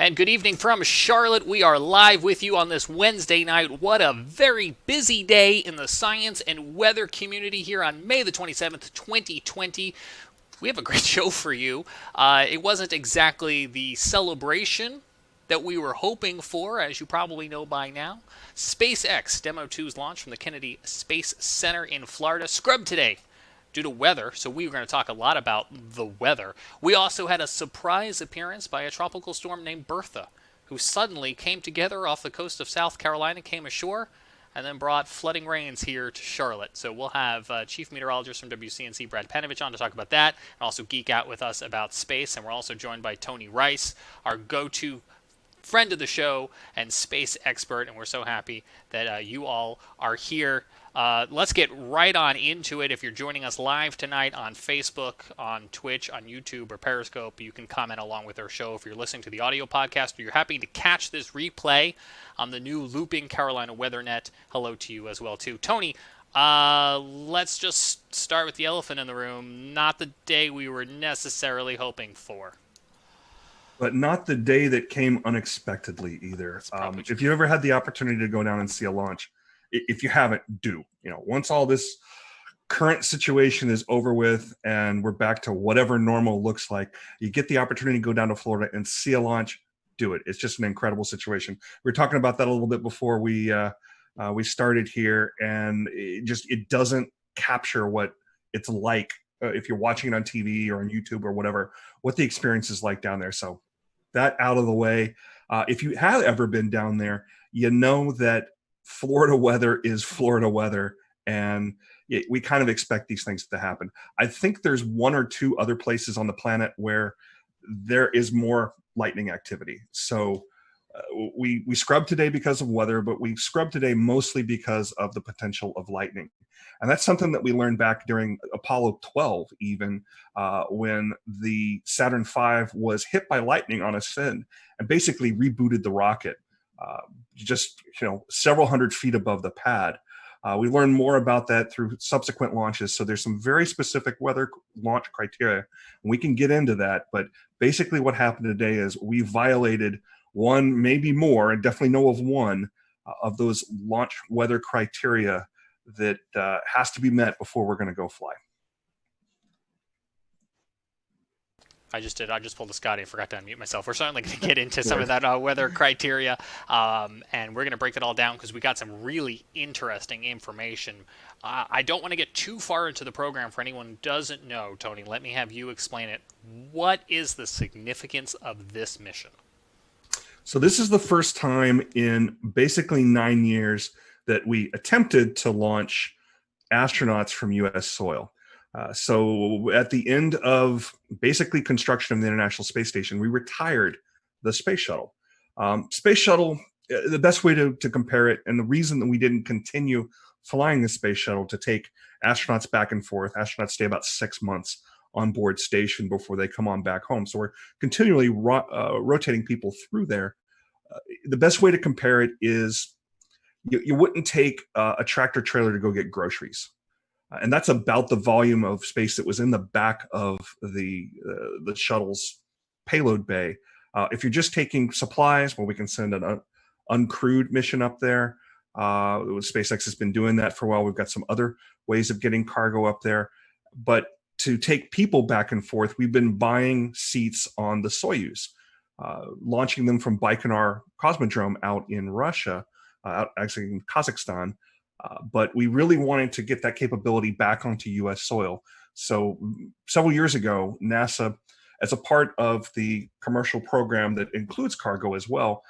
And good evening from Charlotte. We are live with you on this Wednesday night. What a very busy day in the science and weather community here on May the 27th, 2020. We have a great show for you. It wasn't exactly the celebration that we were hoping for, as you probably know by now. SpaceX Demo 2's launch from the Kennedy Space Center in Florida scrubbed today due to weather, so we were going to talk a lot about the weather. We also had a surprise appearance by a tropical storm named Bertha, who suddenly came together off the coast of South Carolina, came ashore, and then brought flooding rains here to Charlotte. So we'll have Chief Meteorologist from WCNC, Brad Panovich, on to talk about that, and also geek out with us about space. And we're also joined by Tony Rice, our go-to friend of the show and space expert, and we're so happy that you all are here. Let's get right on into it. If you're joining us live tonight on Facebook, on Twitch, on YouTube, or Periscope, you can comment along with our show. If you're listening to the audio podcast or you're happy to catch this replay on the new Looping Carolina WeatherNet, hello to you as well, too. Tony, let's just start with the elephant in the room. Not the day we were necessarily hoping for. But not the day that came unexpectedly either. If you ever had the opportunity to go down and see a launch, if you haven't, do. Once all this current situation is over with and we're back to whatever normal looks like, you get the opportunity to go down to Florida and see a launch, do it. It's just an incredible situation. We were talking about that a little bit before we started here, and it doesn't capture what it's like if you're watching it on TV or on YouTube or whatever, what the experience is like down there. So that out of the way. If you have ever been down there, you know that Florida weather is Florida weather, and we kind of expect these things to happen. I think there's one or two other places on the planet where there is more lightning activity. So we scrubbed today because of weather, but we scrubbed today mostly because of the potential of lightning. And that's something that we learned back during Apollo 12, even when the Saturn V was hit by lightning on ascent and basically rebooted the rocket. Several hundred feet above the pad. We learned more about that through subsequent launches. So there's some very specific weather launch criteria, and we can get into that. But basically what happened today is we violated one, maybe more, and definitely know of one of those launch weather criteria that has to be met before we're going to go fly. I just pulled a Scotty and forgot to unmute myself. We're certainly going to get into some of that weather criteria, and we're going to break it all down because we got some really interesting information. I don't want to get too far into the program for anyone who doesn't know. Tony, let me have you explain it. What is the significance of this mission? So this is the first time in basically 9 years that we attempted to launch astronauts from U.S. soil. So at the end of basically construction of the International Space Station, we retired the space shuttle. Space shuttle, the best way to compare it, and the reason that we didn't continue flying the space shuttle to take astronauts back and forth, astronauts stay about 6 months on board station before they come on back home. So we're continually rotating people through there. The best way to compare it is you wouldn't take a tractor trailer to go get groceries. And that's about the volume of space that was in the back of the shuttle's payload bay. If you're just taking supplies, well, we can send an uncrewed mission up there. SpaceX has been doing that for a while. We've got some other ways of getting cargo up there. But to take people back and forth, we've been buying seats on the Soyuz, launching them from Baikonur Cosmodrome out in Russia, actually in Kazakhstan. But we really wanted to get that capability back onto U.S. soil. So several years ago, NASA, as a part of the commercial program that includes cargo as well,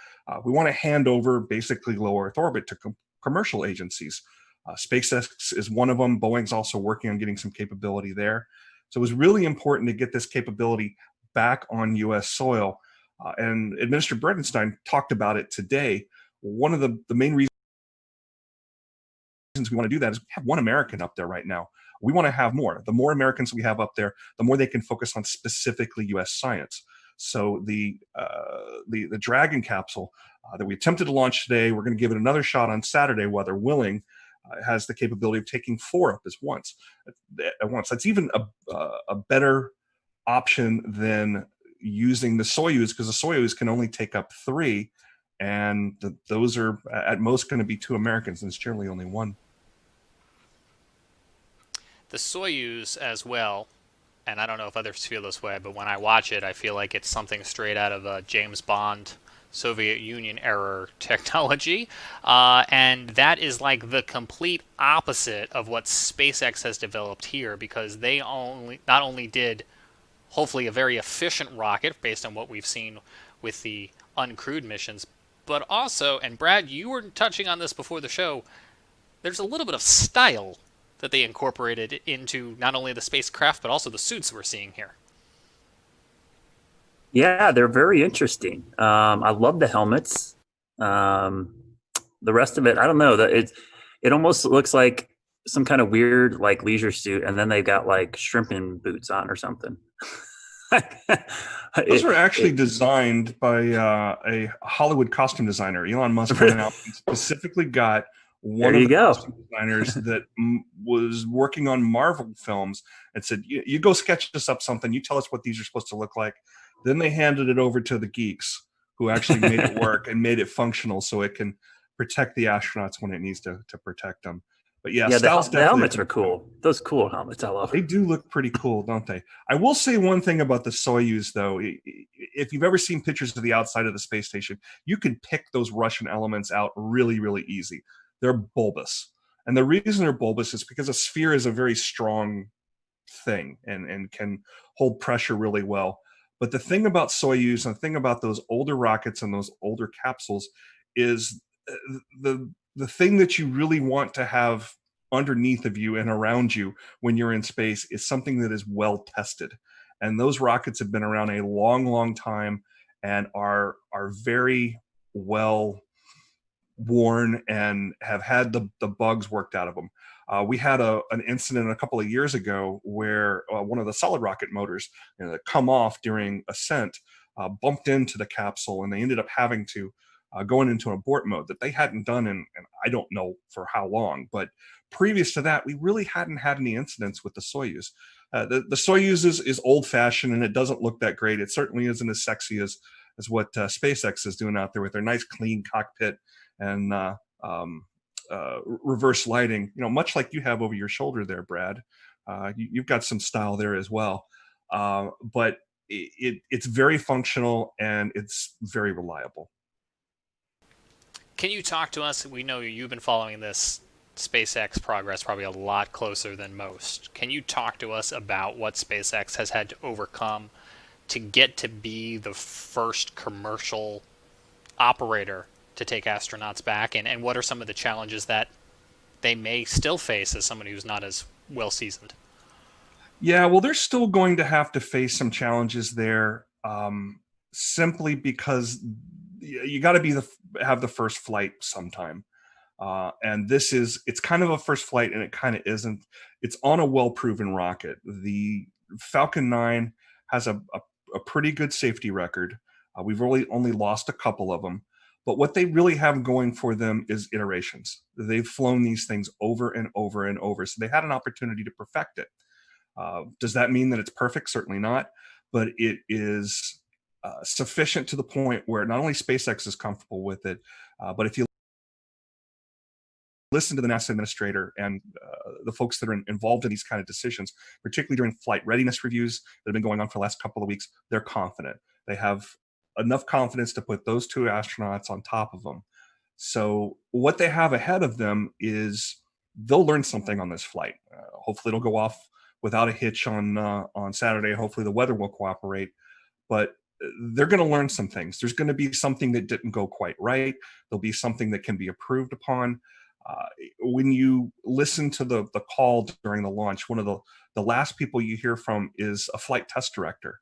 we want to hand over basically low Earth orbit to commercial agencies. SpaceX is one of them. Boeing's also working on getting some capability there. So it was really important to get this capability back on U.S. soil. And Administrator Bredenstein talked about it today. One of the main reasons we want to do that is we have one American up there right now. We want to have more. The more Americans we have up there, the more they can focus on specifically U.S. science. So the Dragon capsule that we attempted to launch today, we're going to give it another shot on Saturday, weather willing. Has the capability of taking 4 up at once. That's even a better option than using the Soyuz, because the Soyuz can only take up 3, and those are at most going to be 2 Americans, and it's generally only 1. The Soyuz as well, and I don't know if others feel this way, but when I watch it, I feel like it's something straight out of a James Bond Soviet Union era technology, and that is like the complete opposite of what SpaceX has developed here, because they not only did hopefully a very efficient rocket based on what we've seen with the uncrewed missions, but also, and Brad, you were touching on this before the show, there's a little bit of style that they incorporated into not only the spacecraft but also the suits we're seeing here. Yeah, they're very interesting. I love the helmets. The rest of it, I don't know. It almost looks like some kind of weird like leisure suit, and then they've got like shrimping boots on or something. Those were actually designed by a Hollywood costume designer. Elon Musk went out and specifically got one of the costume designers that was working on Marvel films and said, you go sketch us up something. You tell us what these are supposed to look like. Then they handed it over to the geeks who actually made it work and made it functional so it can protect the astronauts when it needs to protect them. But yeah, the helmets are cool. Those cool helmets, I love. They do look pretty cool, don't they? I will say one thing about the Soyuz, though. If you've ever seen pictures of the outside of the space station, you can pick those Russian elements out really, really easy. They're bulbous. And the reason they're bulbous is because a sphere is a very strong thing and can hold pressure really well. But the thing about Soyuz and the thing about those older rockets and those older capsules is the thing that you really want to have underneath of you and around you when you're in space is something that is well tested. And those rockets have been around a long, long time and are very well worn and have had the bugs worked out of them. We had an incident a couple of years ago where one of the solid rocket motors that come off during ascent bumped into the capsule, and they ended up having to going into abort mode that they hadn't done in I don't know for how long. But previous to that, we really hadn't had any incidents with the Soyuz. The Soyuz is old-fashioned, and it doesn't look that great. It certainly isn't as sexy as what SpaceX is doing out there with their nice, clean cockpit and reverse lighting. Much like you have over your shoulder there, Brad. You've got some style there as well. But it's very functional and it's very reliable. Can you talk to us? We know you've been following this SpaceX progress probably a lot closer than most. Can you talk to us about what SpaceX has had to overcome to get to be the first commercial operator to take astronauts back, and what are some of the challenges that they may still face as somebody who's not as well seasoned? Yeah, well, they're still going to have to face some challenges there, simply because you got to have the first flight sometime. And it's kind of a first flight and it kind of isn't. It's on a well-proven rocket. The Falcon 9 has a pretty good safety record. We've really only lost a couple of them. But what they really have going for them is iterations. They've flown these things over and over and over. So they had an opportunity to perfect it. Does that mean that it's perfect? Certainly not. But it is sufficient to the point where not only SpaceX is comfortable with it, but if you listen to the NASA administrator and the folks that are involved in these kind of decisions, particularly during flight readiness reviews that have been going on for the last couple of weeks, they're confident. They have enough confidence to put those 2 astronauts on top of them. So what they have ahead of them is they'll learn something on this flight. Hopefully it'll go off without a hitch on Saturday. Hopefully the weather will cooperate. But they're going to learn some things. There's going to be something that didn't go quite right. There'll be something that can be improved upon. When you listen to the call during the launch, one of the last people you hear from is a flight test director.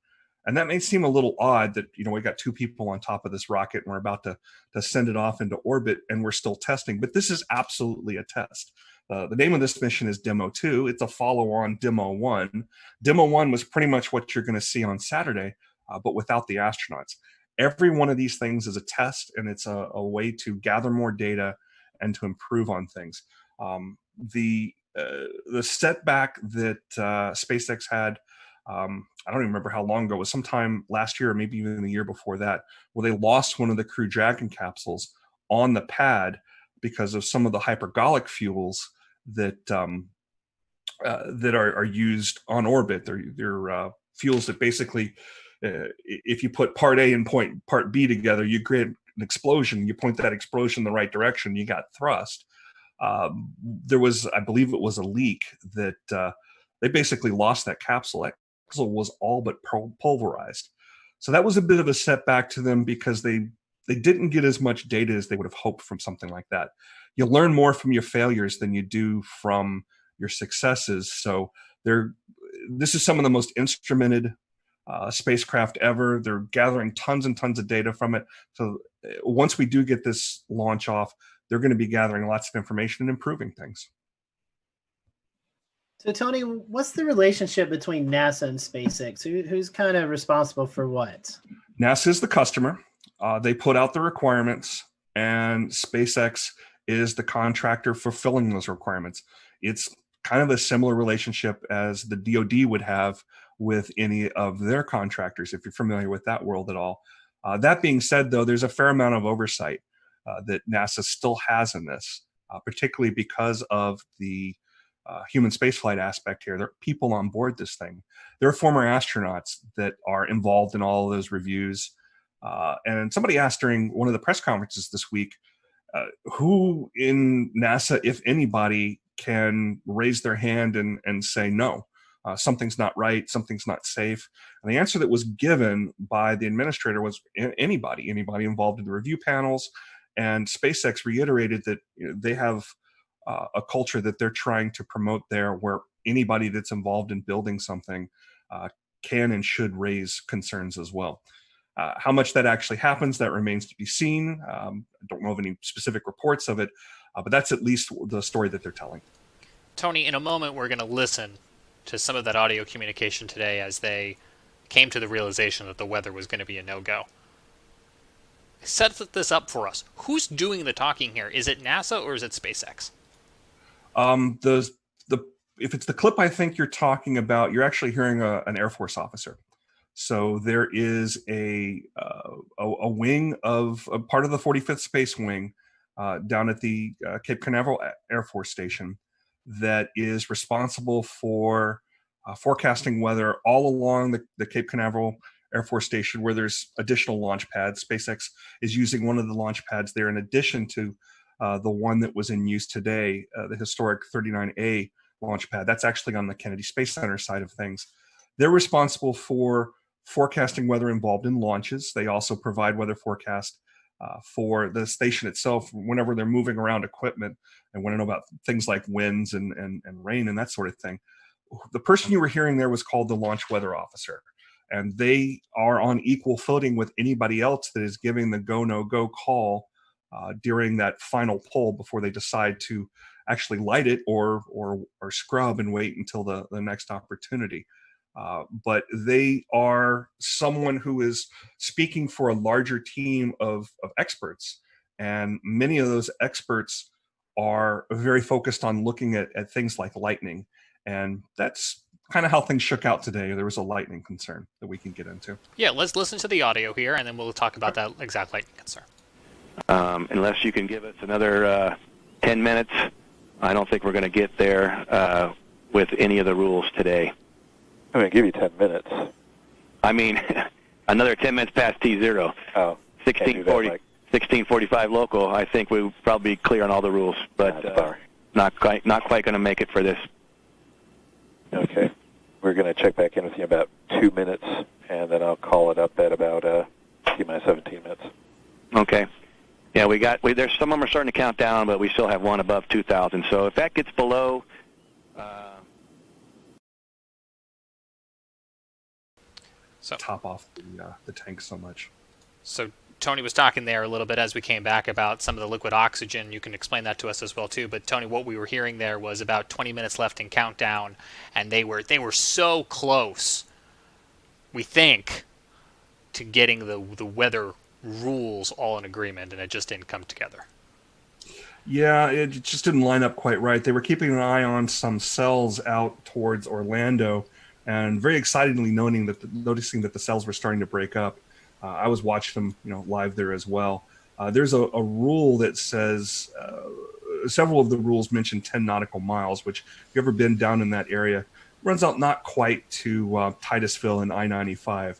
And that may seem a little odd that, we got 2 people on top of this rocket and we're about to send it off into orbit and we're still testing. But this is absolutely a test. The name of this mission is Demo 2. It's a follow-on Demo 1. Demo 1 was pretty much what you're going to see on Saturday, but without the astronauts. Every one of these things is a test, and it's a way to gather more data and to improve on things. The setback that SpaceX had I don't even remember how long ago. It was sometime last year or maybe even the year before that, where they lost one of the Crew Dragon capsules on the pad because of some of the hypergolic fuels that that are used on orbit. They're fuels that basically, if you put part A and part B together, you create an explosion. You point that explosion in the right direction, you got thrust. There was, I believe it was a leak that they basically lost that capsule. That capsule was all but pulverized. So that was a bit of a setback to them because they didn't get as much data as they would have hoped from something like that. You learn more from your failures than you do from your successes. So this is some of the most instrumented spacecraft ever. They're gathering tons and tons of data from it. So once we do get this launch off, they're going to be gathering lots of information and improving things. So Tony, what's the relationship between NASA and SpaceX? Who's kind of responsible for what? NASA is the customer. They put out the requirements, and SpaceX is the contractor fulfilling those requirements. It's kind of a similar relationship as the DoD would have with any of their contractors, if you're familiar with that world at all. That being said, though, there's a fair amount of oversight that NASA still has in this, particularly because of the human spaceflight aspect here. There are people on board this thing. There are former astronauts that are involved in all of those reviews. And somebody asked during one of the press conferences this week, who in NASA, if anybody, can raise their hand and say, no, something's not right, something's not safe. And the answer that was given by the administrator was anybody involved in the review panels. And SpaceX reiterated that they have a culture that they're trying to promote there, where anybody that's involved in building something can and should raise concerns as well. How much that actually happens, that remains to be seen. I don't know of any specific reports of it, but that's at least the story that they're telling. Tony, in a moment, we're going to listen to some of that audio communication today as they came to the realization that the weather was going to be a no-go. Set this up for us. Who's doing the talking here? Is it NASA or is it SpaceX? If it's the clip I think you're talking about, you're actually hearing an Air Force officer. So there is a wing of a part of the 45th Space Wing down at the Cape Canaveral Air Force Station that is responsible for forecasting weather all along the Cape Canaveral Air Force Station, where there's additional launch pads. SpaceX is using one of the launch pads there in addition to the one that was in use today, the historic 39A launch pad. That's actually on the Kennedy Space Center side of things. They're responsible for forecasting weather involved in launches. They also provide weather forecast for the station itself whenever they're moving around equipment and want to know about things like winds and rain and that sort of thing. The person you were hearing there was called the launch weather officer, and they are on equal footing with anybody else that is giving the go, no go call during that final pull before they decide to actually light it or scrub and wait until the next opportunity. But they are someone who is speaking for a larger team of experts. And many of those experts are very focused on looking at things like lightning. And that's kind of how things shook out today. There was a lightning concern that we can get into. Yeah, let's listen to the audio here, and then we'll talk about that exact lightning concern. Unless you can give us another 10 minutes, I don't think we're going to get there with any of the rules today. I'm going to give you 10 minutes. I mean, another 10 minutes past T0. Oh, 16:45 local. I think we'll probably be clear on all the rules, but not quite going to make it for this. Okay. We're going to check back in with you in about 2 minutes, and then I'll call it up at about T-minus 17 minutes. Okay. Yeah, there's some of them are starting to count down, but we still have one above 2,000. So if that gets below... So top off the tank so much. So Tony was talking there a little bit as we came back about some of the liquid oxygen. You can explain that to us as well too. But Tony, what we were hearing there was about 20 minutes left in countdown, and they were so close, we think, to getting the weather rules all in agreement, and it just didn't come together. Yeah, it just didn't line up quite right. They were keeping an eye on some cells out towards Orlando and very excitedly noticing that the cells were starting to break up. I was watching them, live there as well. There's a rule that says several of the rules mention 10 nautical miles, which if you've ever been down in that area, runs out not quite to Titusville and I-95.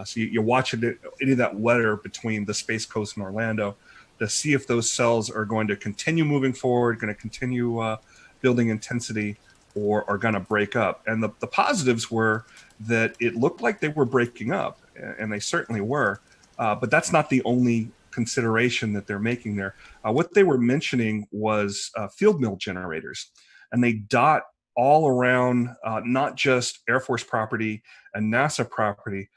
So you're watching any of that weather between the Space Coast and Orlando to see if those cells are going to continue moving forward, going to continue building intensity, or are going to break up. And the positives were that it looked like they were breaking up, and they certainly were. But that's not the only consideration that they're making there. What they were mentioning was field mill generators, and they dot all around not just Air Force property and NASA property.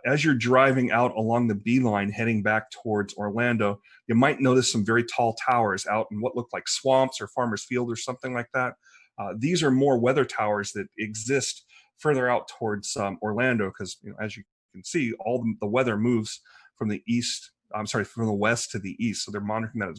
As you're driving out along the beeline heading back towards Orlando, you might notice some very tall towers out in what look like swamps or farmers field or something like that. These are more weather towers that exist further out towards Orlando, because as you can see, all the weather moves from the from the west to the east. So they're monitoring that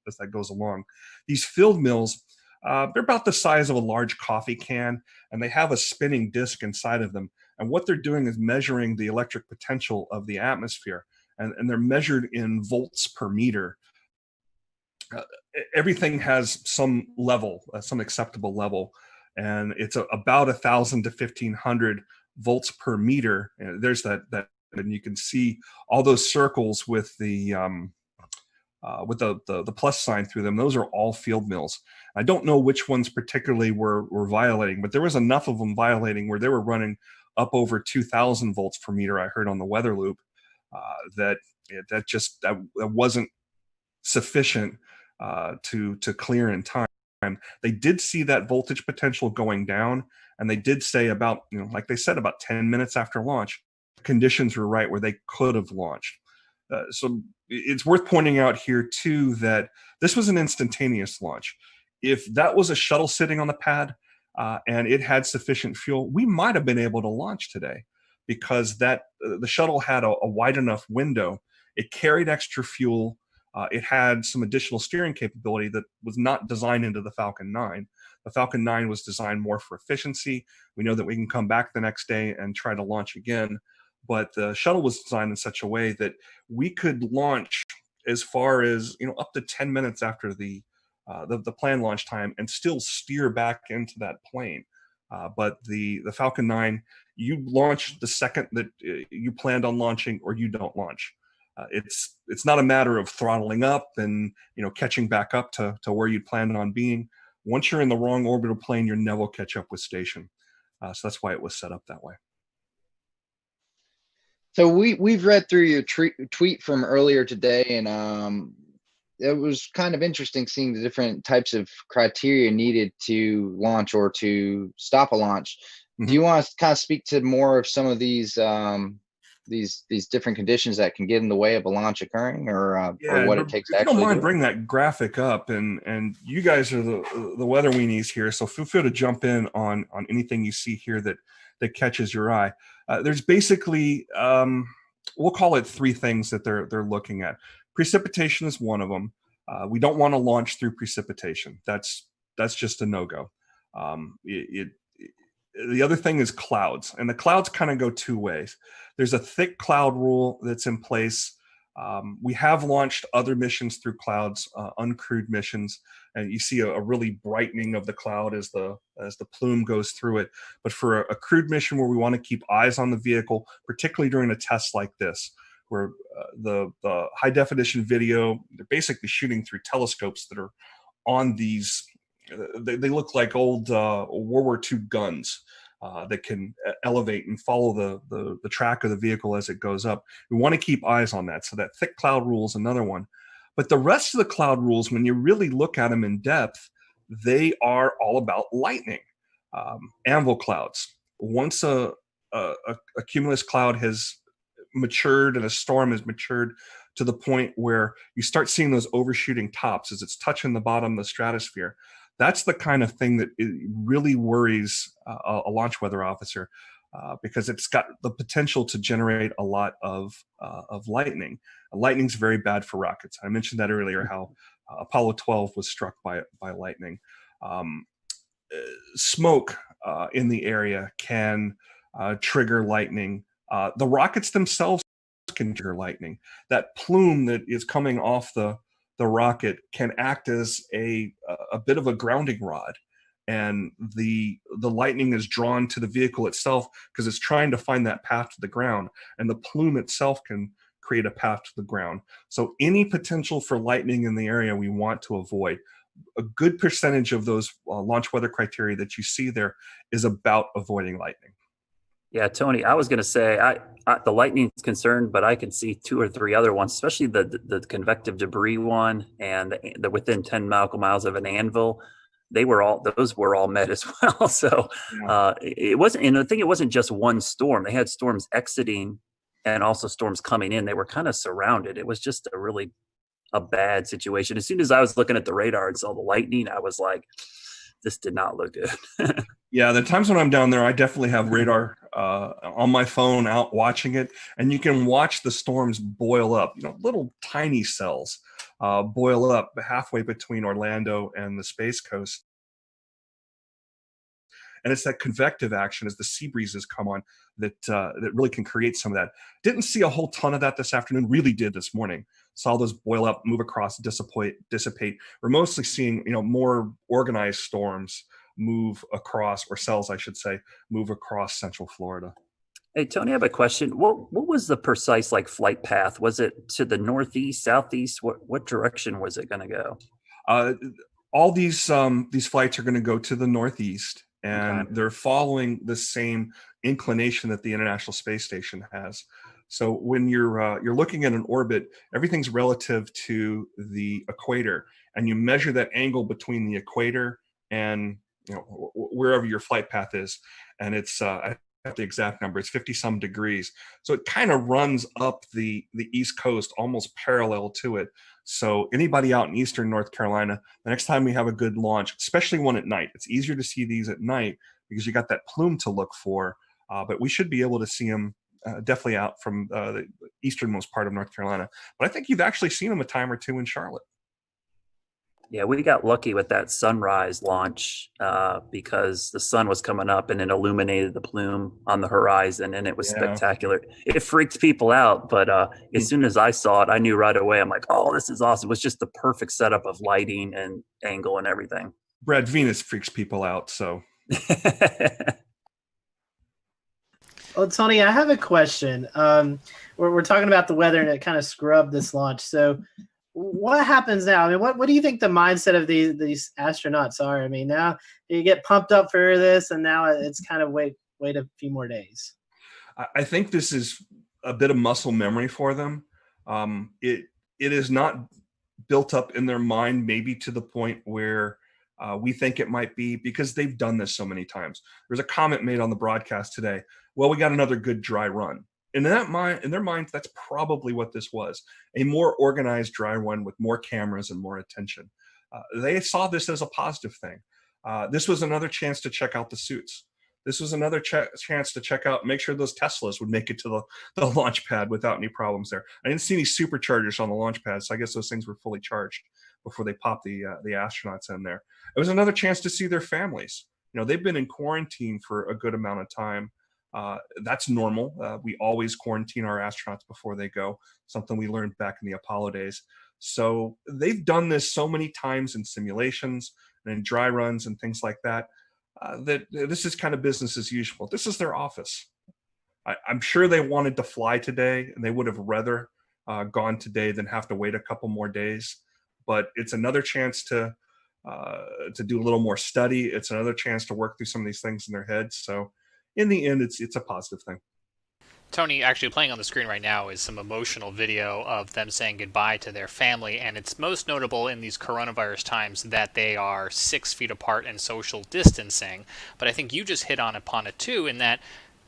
as that goes along. These field mills, they're about the size of a large coffee can, and they have a spinning disc inside of them. And what they're doing is measuring the electric potential of the atmosphere, and they're measured in volts per meter. Everything has some level, some acceptable level, and it's about 1,000 to 1,500 volts per meter. And there's that, and you can see all those circles with the plus sign through them. Those are all field mills. I don't know which ones particularly were violating, but there was enough of them violating where they were running up over 2,000 volts per meter. I heard on the weather loop that wasn't sufficient to clear in time. They did see that voltage potential going down, and they did say about, like they said, about 10 minutes after launch, conditions were right where they could have launched. So it's worth pointing out here too that this was an instantaneous launch. If that was a shuttle sitting on the pad and it had sufficient fuel, we might have been able to launch today, because the shuttle had a wide enough window. It carried extra fuel. It had some additional steering capability that was not designed into the Falcon 9. The Falcon 9 was designed more for efficiency. We know that we can come back the next day and try to launch again. But the shuttle was designed in such a way that we could launch as far as up to 10 minutes after the planned launch time and still steer back into that plane. But the Falcon 9, you launch the second that you planned on launching, or you don't launch. It's not a matter of throttling up and catching back up to where you planned on being. Once you're in the wrong orbital plane, you'll never catch up with station. So that's why it was set up that way. So we've read through your tweet from earlier today, and it was kind of interesting seeing the different types of criteria needed to launch or to stop a launch. Mm-hmm. Do you want to kind of speak to more of some of these different conditions that can get in the way of a launch occurring, or what it takes to actually? If you don't mind, bring that graphic up, and you guys are the weather weenies here, so feel free to jump in on anything you see here that catches your eye. There's basically, we'll call it 3 things that they're looking at. Precipitation is one of them. We don't want to launch through precipitation. That's just a no-go. The other thing is clouds, and the clouds kind of go 2 ways. There's a thick cloud rule that's in place. We have launched other missions through clouds, uncrewed missions, and you see a really brightening of the cloud as the plume goes through it. But for a crewed mission where we want to keep eyes on the vehicle, particularly during a test like this, where the high definition video, they're basically shooting through telescopes that are on these. They look like old World War II guns that can elevate and follow the track of the vehicle as it goes up. We want to keep eyes on that. So that thick cloud rule is another one. But the rest of the cloud rules, when you really look at them in depth, they are all about lightning. Anvil clouds. Once a cumulus cloud has matured and a storm has matured to the point where you start seeing those overshooting tops as it's touching the bottom of the stratosphere, that's the kind of thing that really worries a launch weather officer, because it's got the potential to generate a lot of lightning. Lightning's very bad for rockets. I mentioned that earlier, how Apollo 12 was struck by lightning. Smoke in the area can trigger lightning. The rockets themselves can trigger lightning. That plume that is coming off the rocket can act as a bit of a grounding rod, and the lightning is drawn to the vehicle itself because it's trying to find that path to the ground, and the plume itself can create a path to the ground. So any potential for lightning in the area we want to avoid. A good percentage of those launch weather criteria that you see there is about avoiding lightning. Yeah, Tony, I was going to say the lightning's concerned, but I can see 2 or 3 other ones, especially the convective debris one and the within 10 nautical miles of an anvil. Those were all met as well. So it wasn't, and I think it wasn't just one storm. They had storms exiting and also storms coming in. They were kind of surrounded. It was just a bad situation. As soon as I was looking at the radar and saw the lightning, I was like, this did not look good. Yeah, the times when I'm down there, I definitely have radar on my phone out watching it, and you can watch the storms boil up. Little tiny cells boil up halfway between Orlando and the Space Coast. And it's that convective action as the sea breezes come on that really can create some of that. Didn't see a whole ton of that this afternoon. Really did this morning. Saw those boil up, move across, dissipate. We're mostly seeing more organized storms move across, or cells, I should say, move across Central Florida. Hey, Tony, I have a question. What was the precise flight path? Was it to the northeast, southeast? What direction was it going to go? All these flights are going to go to the northeast, and Okay. they're following the same inclination that the International Space Station has. So when you're looking at an orbit, everything's relative to the equator, and you measure that angle between the equator and wherever your flight path is, and it's I have the exact number. It's 50 some degrees. So it kind of runs up the East Coast, almost parallel to it. So anybody out in Eastern North Carolina, the next time we have a good launch, especially one at night, it's easier to see these at night because you got that plume to look for. But we should be able to see them definitely out from the easternmost part of North Carolina. But I think you've actually seen them a time or two in Charlotte. Yeah, we got lucky with that sunrise launch because the sun was coming up and it illuminated the plume on the horizon, and it was spectacular. It freaked people out, but as soon as I saw it, I knew right away. I'm like, oh, this is awesome. It was just the perfect setup of lighting and angle and everything. Brad, Venus freaks people out, so. Well, Tony, I have a question. We're talking about the weather, and it kind of scrubbed this launch. So what happens now? I mean, what do you think the mindset of these astronauts are? I mean, now you get pumped up for this, and now it's kind of wait a few more days. I think this is a bit of muscle memory for them. It is not built up in their mind, maybe to the point where we think it might be, because they've done this so many times. There's a comment made on the broadcast today. Well, we got another good dry run. And in their minds, that's probably what this was, a more organized dry run with more cameras and more attention. They saw this as a positive thing. This was another chance to check out the suits. This was another chance to check out, make sure those Teslas would make it to the launch pad without any problems there. I didn't see any superchargers on the launch pad, so I guess those things were fully charged before they popped the astronauts in there. It was another chance to see their families. They've been in quarantine for a good amount of time. That's normal. We always quarantine our astronauts before they go, something we learned back in the Apollo days. So they've done this so many times in simulations and in dry runs and things like that, that this is kind of business as usual. This is their office. I'm sure they wanted to fly today, and they would have rather gone today than have to wait a couple more days. But it's another chance to do a little more study. It's another chance to work through some of these things in their heads. So in the end, it's a positive thing. Tony, actually playing on the screen right now is some emotional video of them saying goodbye to their family, and it's most notable in these coronavirus times that they are 6 feet apart and social distancing. But I think you just hit upon it too, in that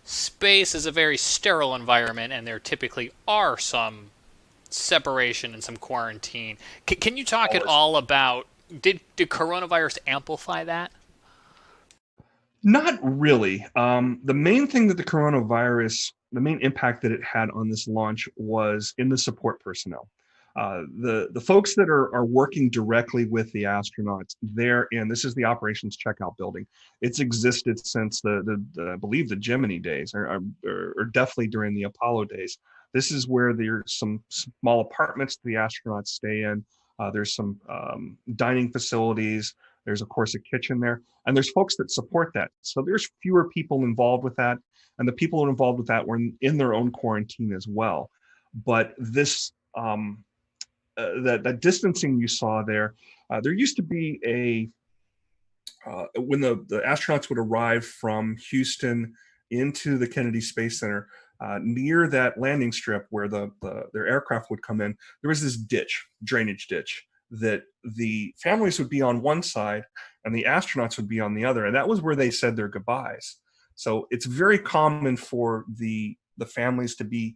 space is a very sterile environment, and there typically are some separation and some quarantine. Can you talk at all about, did coronavirus amplify that? Not really. The main thing that the main impact that it had on this launch was in the support personnel. The folks that are working directly with the astronauts, this is the operations checkout building. It's existed since I believe the Gemini days, or definitely during the Apollo days. This is where there's some small apartments the astronauts stay in. There's some dining facilities. There's, of course, a kitchen there. And there's folks that support that. So there's fewer people involved with that. And the people involved with that were in their own quarantine as well. But this, that distancing you saw there, there used to be when the astronauts would arrive from Houston into the Kennedy Space Center, near that landing strip where their aircraft would come in, there was this drainage ditch, that the families would be on one side and the astronauts would be on the other. And that was where they said their goodbyes. So it's very common for the families to be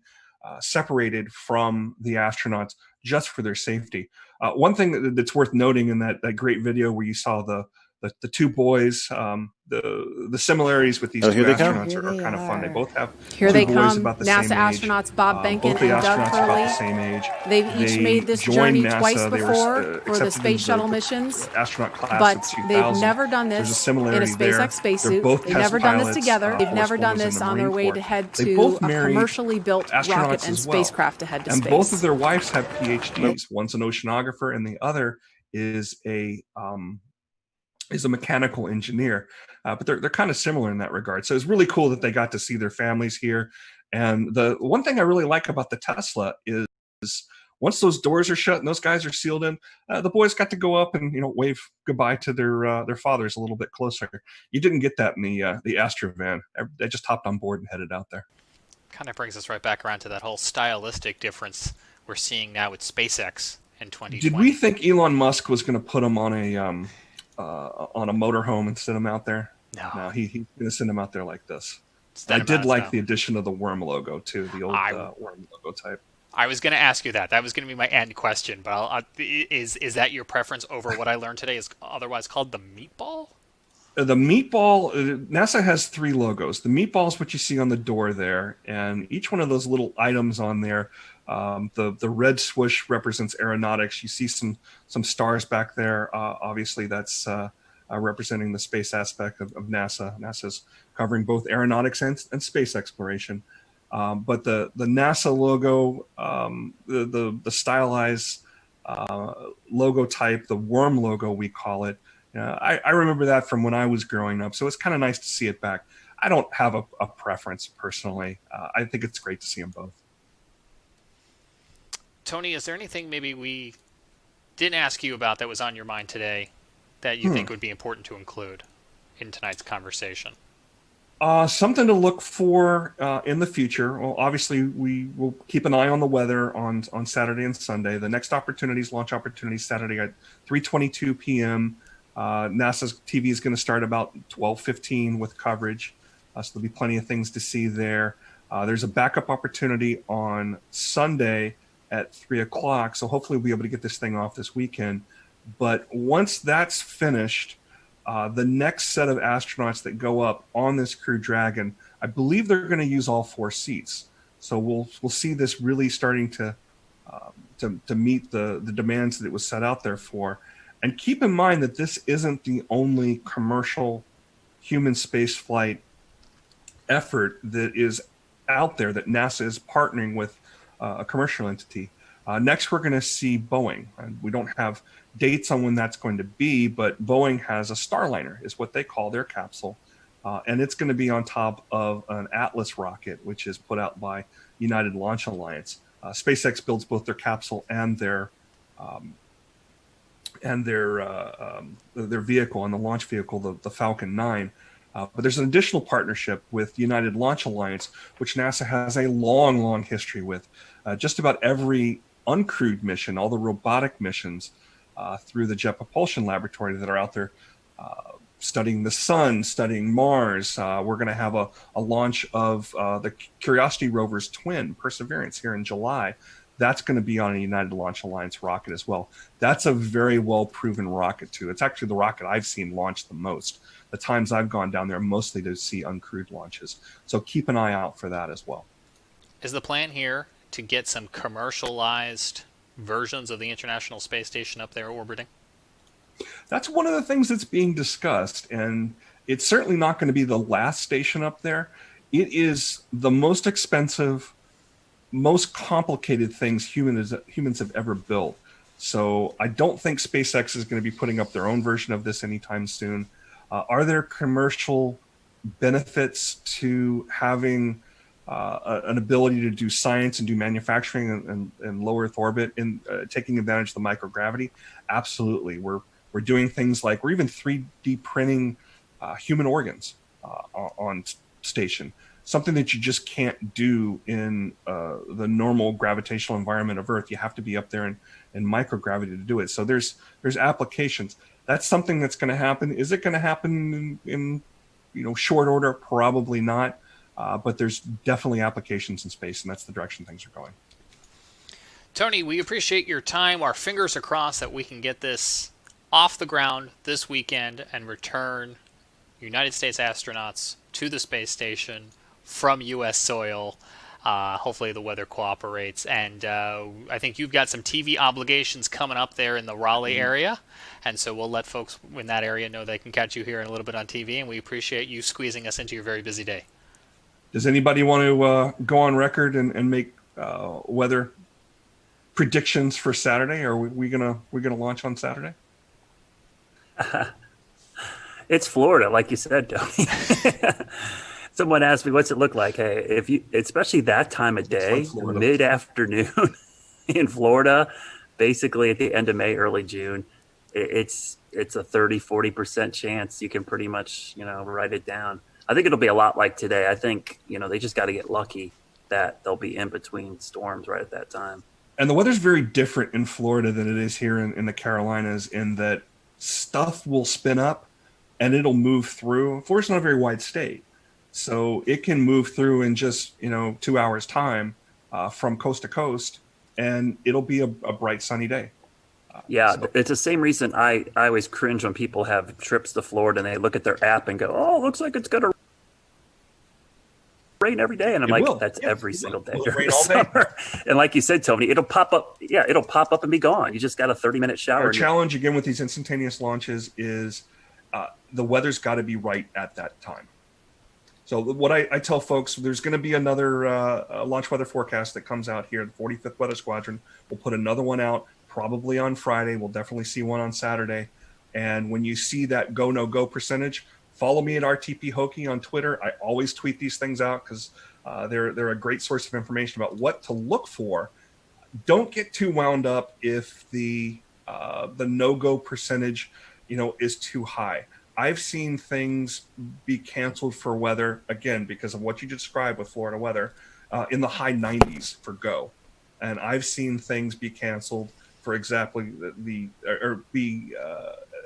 separated from the astronauts just for their safety. One thing that's worth noting in that great video where you saw the two boys, the similarities with these two astronauts are kind of fun. They both have Here two they boys come, about the NASA same astronauts age. Bob Behnken Both the and Doug astronauts Hurley. about the same age. They've each made this journey joined twice NASA. before for the accepted space in shuttle missions, astronaut class but of 2000. they've never done There's a this in a similarity there. SpaceX spacesuit. They're both They've test never done this pilots. together. They've Of never course, done one was in this the on their Marine way Corps. to head They to both a married commercially built astronauts rocket and as well. spacecraft to head to And space. both of their wives have PhDs. One's an oceanographer, and the other is a mechanical engineer. But they're kind of similar in that regard. So it's really cool that they got to see their families here. And the one thing I really like about the Tesla is once those doors are shut and those guys are sealed in, the boys got to go up and wave goodbye to their fathers a little bit closer. You didn't get that in the Astra van. They just hopped on board and headed out there. Kind of brings us right back around to that whole stylistic difference we're seeing now with SpaceX in 2020. Did we think Elon Musk was going to put them on a motorhome and send them out there? No, he's going to send them out there like this. I did like the addition of the worm logo too, the old worm logo type. I was going to ask you that. That was going to be my end question. But is that your preference over what I learned today is otherwise called the meatball? The meatball, NASA has 3 logos. The meatball is what you see on the door there, and each one of those little items on there, the red swoosh represents aeronautics. You see some stars back there. Obviously, that's representing the space aspect of NASA. NASA's covering both aeronautics and space exploration. But the NASA logo, the stylized logo type, the worm logo we call it, I remember that from when I was growing up, so it's kind of nice to see it back. I don't have a preference personally. I think it's great to see them both. Tony, is there anything maybe we didn't ask you about that was on your mind today that you think would be important to include in tonight's conversation? Something to look for in the future. Well, obviously, we will keep an eye on the weather on Saturday and Sunday. The next launch opportunities, Saturday at 3:22 p.m. NASA's TV is going to start about 12:15 with coverage. So there'll be plenty of things to see there. There's a backup opportunity on Sunday at 3 o'clock. So hopefully we'll be able to get this thing off this weekend. But once that's finished, the next set of astronauts that go up on this Crew Dragon, I believe they're going to use all 4 seats. So we'll see this really starting to meet the demands that it was set out there for. And keep in mind that this isn't the only commercial human space flight effort that is out there that NASA is partnering with a commercial entity. Next, we're going to see Boeing. And we don't have dates on when that's going to be, but Boeing has a Starliner, is what they call their capsule. And it's going to be on top of an Atlas rocket, which is put out by United Launch Alliance. SpaceX builds both their capsule and their vehicle, and the launch vehicle, the Falcon 9. But there's an additional partnership with United Launch Alliance, which NASA has a long, long history with. Just about every uncrewed mission, all the robotic missions through the Jet Propulsion Laboratory that are out there studying the sun, studying Mars. We're going to have a launch of the Curiosity rover's twin, Perseverance, here in July. That's going to be on a United Launch Alliance rocket as well. That's a very well-proven rocket, too. It's actually the rocket I've seen launch the most. The times I've gone down there, mostly to see uncrewed launches. So keep an eye out for that as well. Is the plan here to get some commercialized versions of the International Space Station up there orbiting? That's one of the things that's being discussed, and it's certainly not going to be the last station up there. It is the most expensive, most complicated things humans have ever built. So I don't think SpaceX is going to be putting up their own version of this anytime soon. Are there commercial benefits to having an ability to do science and do manufacturing in low Earth orbit and taking advantage of the microgravity? Absolutely. We're doing things like we're even 3D printing human organs on station, something that you just can't do in the normal gravitational environment of Earth. You have to be up there in microgravity to do it. So there's applications. That's something that's going to happen. Is it going to happen in short order? Probably not. But there's definitely applications in space, and that's the direction things are going. Tony, we appreciate your time. Our fingers are crossed that we can get this off the ground this weekend and return United States astronauts to the space station from U.S. soil. Hopefully the weather cooperates. And I think you've got some TV obligations coming up there in the Raleigh area. And so we'll let folks in that area know they can catch you here in a little bit on TV. And we appreciate you squeezing us into your very busy day. Does anybody want to go on record and make weather predictions for Saturday? Are we gonna launch on Saturday? It's Florida, like you said, Tony. Someone asked me, what's it look like? Hey, if you, especially that time of day, like mid-afternoon in Florida, basically at the end of May, early June, it's a 30-40% chance you can pretty much, write it down. I think it'll be a lot like today. I think, they just got to get lucky that they'll be in between storms right at that time. And the weather's very different in Florida than it is here in the Carolinas, in that stuff will spin up and it'll move through. Florida's not a very wide state, so it can move through in just 2 hours time from coast to coast, and it'll be a bright sunny day. It's the same reason I always cringe when people have trips to Florida and they look at their app and go, oh, looks like it's gonna rain every day, and I'm that's every single day during the summer. And like you said, Tony, it'll pop up. Yeah, it'll pop up and be gone. You just got a 30-minute shower. Our challenge again with these instantaneous launches is the weather's got to be right at that time. So what I tell folks, there's going to be another launch weather forecast that comes out here. The 45th Weather Squadron will put another one out probably on Friday. We'll definitely see one on Saturday. And when you see that go, no go percentage, follow me at RTP Hokie on Twitter. I always tweet these things out because they're a great source of information about what to look for. Don't get too wound up if the no-go percentage, is too high. I've seen things be canceled for weather, again, because of what you described with Florida weather, in the high 90s for go. And I've seen things be canceled for exactly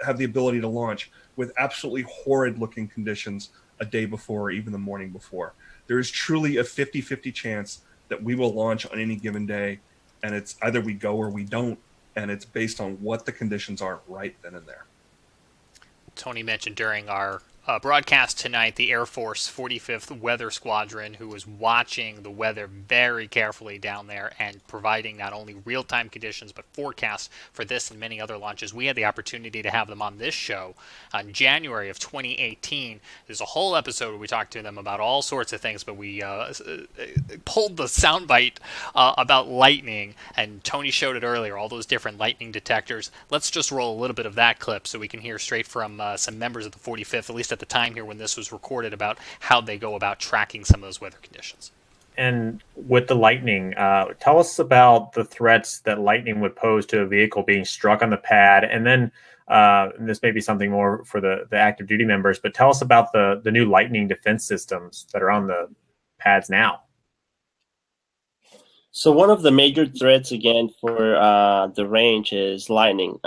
have the ability to launch with absolutely horrid looking conditions a day before or even the morning before. There is truly a 50-50 chance that we will launch on any given day, and it's either we go or we don't, and it's based on what the conditions are right then and there. Tony mentioned during our broadcast tonight the Air Force 45th Weather Squadron, who was watching the weather very carefully down there and providing not only real-time conditions but forecasts for this and many other launches. We had the opportunity to have them on this show in January of 2018. There's a whole episode where we talked to them about all sorts of things, but we pulled the soundbite about lightning, and Tony showed it earlier, all those different lightning detectors. Let's just roll a little bit of that clip so we can hear straight from some members of the 45th, at least at the time here when this was recorded, about how they go about tracking some of those weather conditions. And with the lightning, tell us about the threats that lightning would pose to a vehicle being struck on the pad. And then this may be something more for the active duty members, but tell us about the new lightning defense systems that are on the pads now. So one of the major threats, again, for the range is lightning.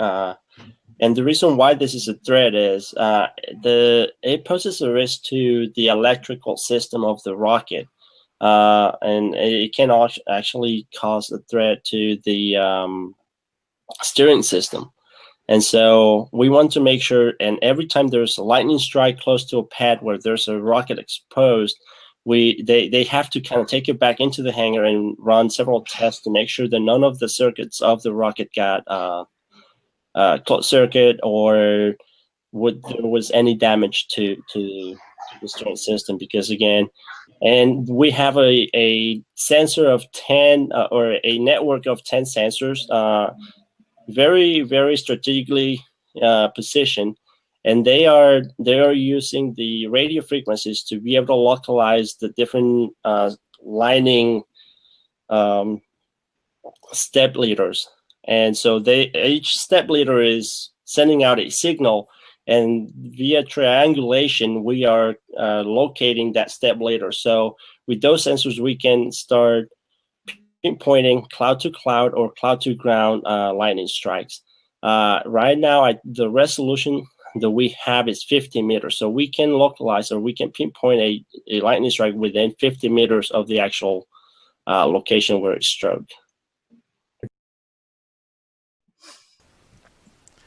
And the reason why this is a threat is it poses a risk to the electrical system of the rocket. And it can actually cause a threat to the steering system. And so we want to make sure, and every time there's a lightning strike close to a pad where there's a rocket exposed, they have to kind of take it back into the hangar and run several tests to make sure that none of the circuits of the rocket got closed circuit or there was any damage to the steering system. Because again, and we have a sensor of 10 or a network of 10 sensors, very, very strategically positioned. And they are using the radio frequencies to be able to localize the different lining step leaders. And so each step leader is sending out a signal, and via triangulation, we are locating that step leader. So with those sensors, we can start pinpointing cloud to cloud or cloud to ground lightning strikes. Right now, the resolution that we have is 50 meters. So we can localize, or we can pinpoint a lightning strike within 50 meters of the actual location where it struck.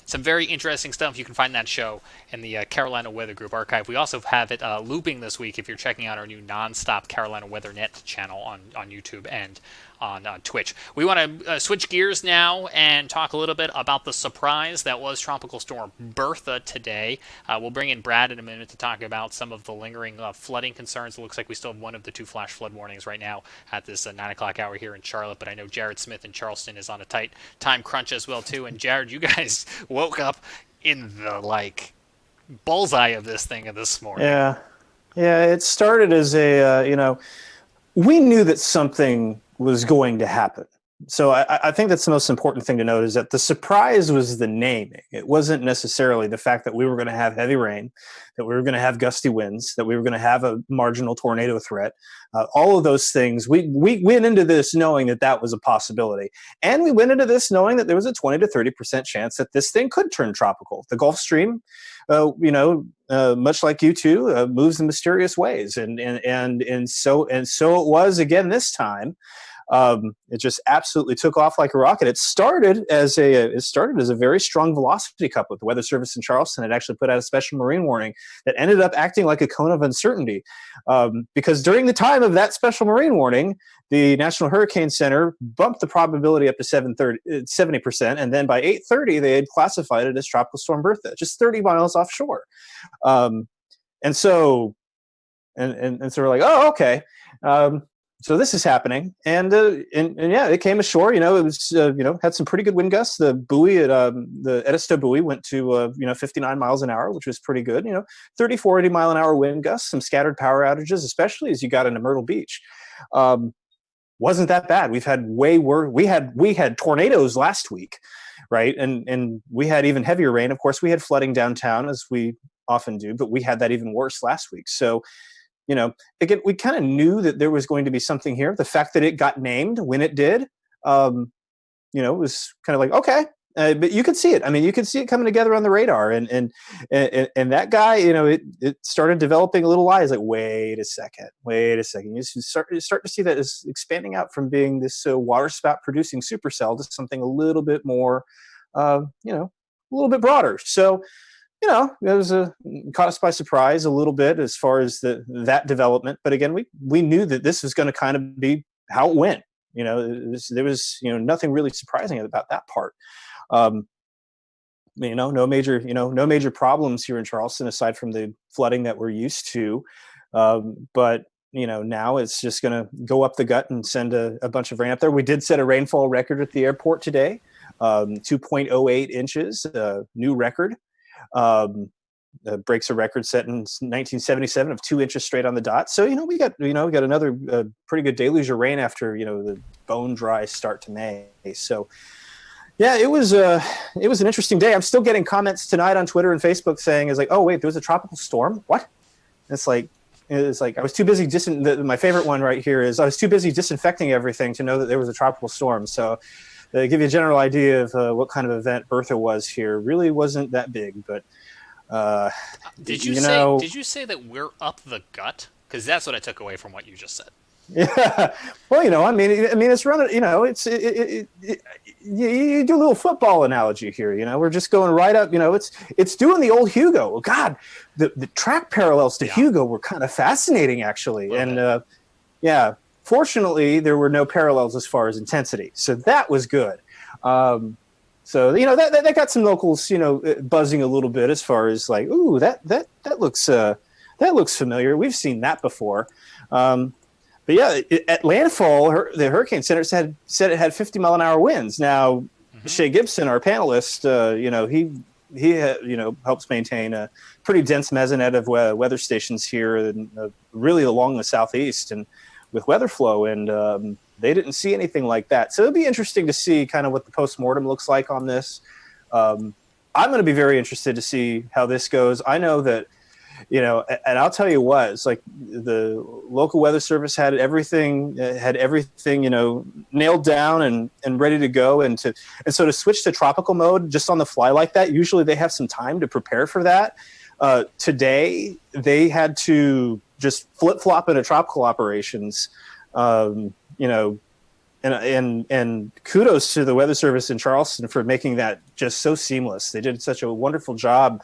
Some very interesting stuff. You can find that show in the Carolina Weather Group archive. We also have it looping this week if you're checking out our new nonstop Carolina Weather Net channel on YouTube and on Twitch. We want to switch gears now and talk a little bit about the surprise that was Tropical Storm Bertha today. We'll bring in Brad in a minute to talk about some of the lingering flooding concerns. It looks like we still have one of the 2 flash flood warnings right now at this 9 o'clock hour here in Charlotte, but I know Jared Smith in Charleston is on a tight time crunch as well too. And Jared, you guys woke up in the bullseye of this thing this morning. Yeah, it started as we knew that something was going to happen. So I think that's the most important thing to note, is that the surprise was the naming. It wasn't necessarily the fact that we were going to have heavy rain, that we were going to have gusty winds, that we were going to have a marginal tornado threat. All of those things, we went into this knowing that was a possibility. And we went into this knowing that there was a 20 to 30% chance that this thing could turn tropical. The Gulf Stream, much like you two, moves in mysterious ways. And so it was again this time. It just absolutely took off like a rocket. It started as a very strong velocity cup with the Weather Service in Charleston. It actually put out a special marine warning that ended up acting like a cone of uncertainty, because during the time of that special marine warning, the National Hurricane Center bumped the probability up to 70%, and then by 8:30 they had classified it as Tropical Storm Bertha, just 30 miles offshore. And so we're like, oh, okay. So this is happening, and yeah, it came ashore. It was had some pretty good wind gusts. The buoy at the Edisto buoy went to 59 miles an hour, which was pretty good. 30, 40 mile an hour wind gusts. Some scattered power outages, especially as you got into Myrtle Beach. Wasn't that bad. We've had way worse. We had tornadoes last week, right? And we had even heavier rain. Of course, we had flooding downtown, as we often do, but we had that even worse last week. So. Again, we kind of knew that there was going to be something here. The fact that it got named when it did, was kind of like, okay, but you could see it. I mean, you could see it coming together on the radar, and that guy, it started developing a little eyes. Like, wait a second. You start to see that it's expanding out from being this water spout producing supercell to something a little bit more, a little bit broader. So. It was caught us by surprise a little bit as far as that development. But again, we knew that this was going to kind of be how it went. There was nothing really surprising about that part. No major problems here in Charleston aside from the flooding that we're used to. But now it's just going to go up the gut and send a bunch of rain up there. We did set a rainfall record at the airport today, 2.08 inches, new record. Breaks a record set in 1977 of 2 inches straight on the dot. So we got another pretty good deluge of rain after the bone dry start to May. So yeah, it was an interesting day. I'm still getting comments tonight on Twitter and Facebook saying, oh wait, there was a tropical storm. What? It's like I was too busy. My favorite one right here is I was too busy disinfecting everything to know that there was a tropical storm. So. Give you a general idea of what kind of event Bertha was here. Really wasn't that big, but did you say that we're up the gut? Because that's what I took away from what you just said. Yeah. Well, I mean, it's running. You do a little football analogy here. We're just going right up. It's doing the old Hugo. God, the track parallels to Hugo were kind of fascinating, actually. And fortunately, there were no parallels as far as intensity, so that was good. So that got some locals, buzzing a little bit as far as like, ooh, that looks familiar. We've seen that before. But yeah, at landfall, the Hurricane Center said it had 50-mile-an-hour winds. Now, Shay Gibson, our panelist, he helps maintain a pretty dense mesonet of weather stations here, and really along the southeast, and with weather flow, and they didn't see anything like that. So it'll be interesting to see kind of what the postmortem looks like on this. I'm going to be very interested to see how this goes. I know that. And I'll tell you what, it's like the local weather service had everything, nailed down and ready to go. And so to switch to tropical mode just on the fly like that, usually they have some time to prepare for that. Today, they had to just flip-flop into tropical operations, and kudos to the weather service in Charleston for making that just so seamless. They did such a wonderful job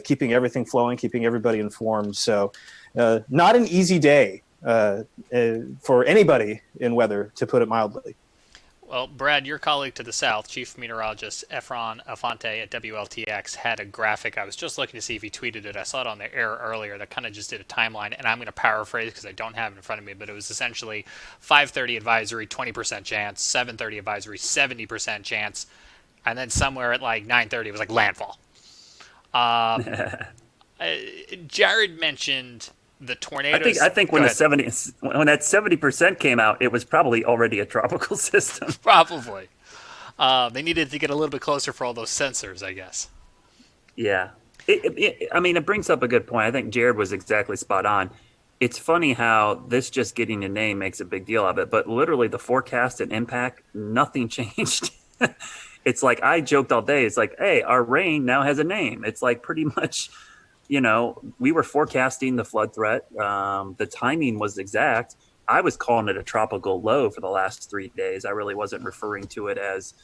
keeping everything flowing, keeping everybody informed. So not an easy day for anybody in weather, to put it mildly. Well, Brad, your colleague to the south, Chief Meteorologist Efron Afante at WLTX, had a graphic. I was just looking to see if he tweeted it. I saw it on the air earlier that kind of just did a timeline, and I'm going to paraphrase because I don't have it in front of me, but it was essentially 5:30 advisory, 20% chance, 7:30 advisory, 70% chance, and then somewhere at like 9:30 it was like landfall. Jared mentioned the tornadoes. I think when that 70% came out, it was probably already a tropical system. Probably. They needed to get a little bit closer for all those sensors, I guess. Yeah. It brings up a good point. I think Jared was exactly spot on. It's funny how this just getting a name makes a big deal of it, but literally the forecast and impact, nothing changed. It's like I joked all day. It's like, hey, our rain now has a name. It's like pretty much, we were forecasting the flood threat. The timing was exact. I was calling it a tropical low for the last 3 days. I really wasn't referring to it as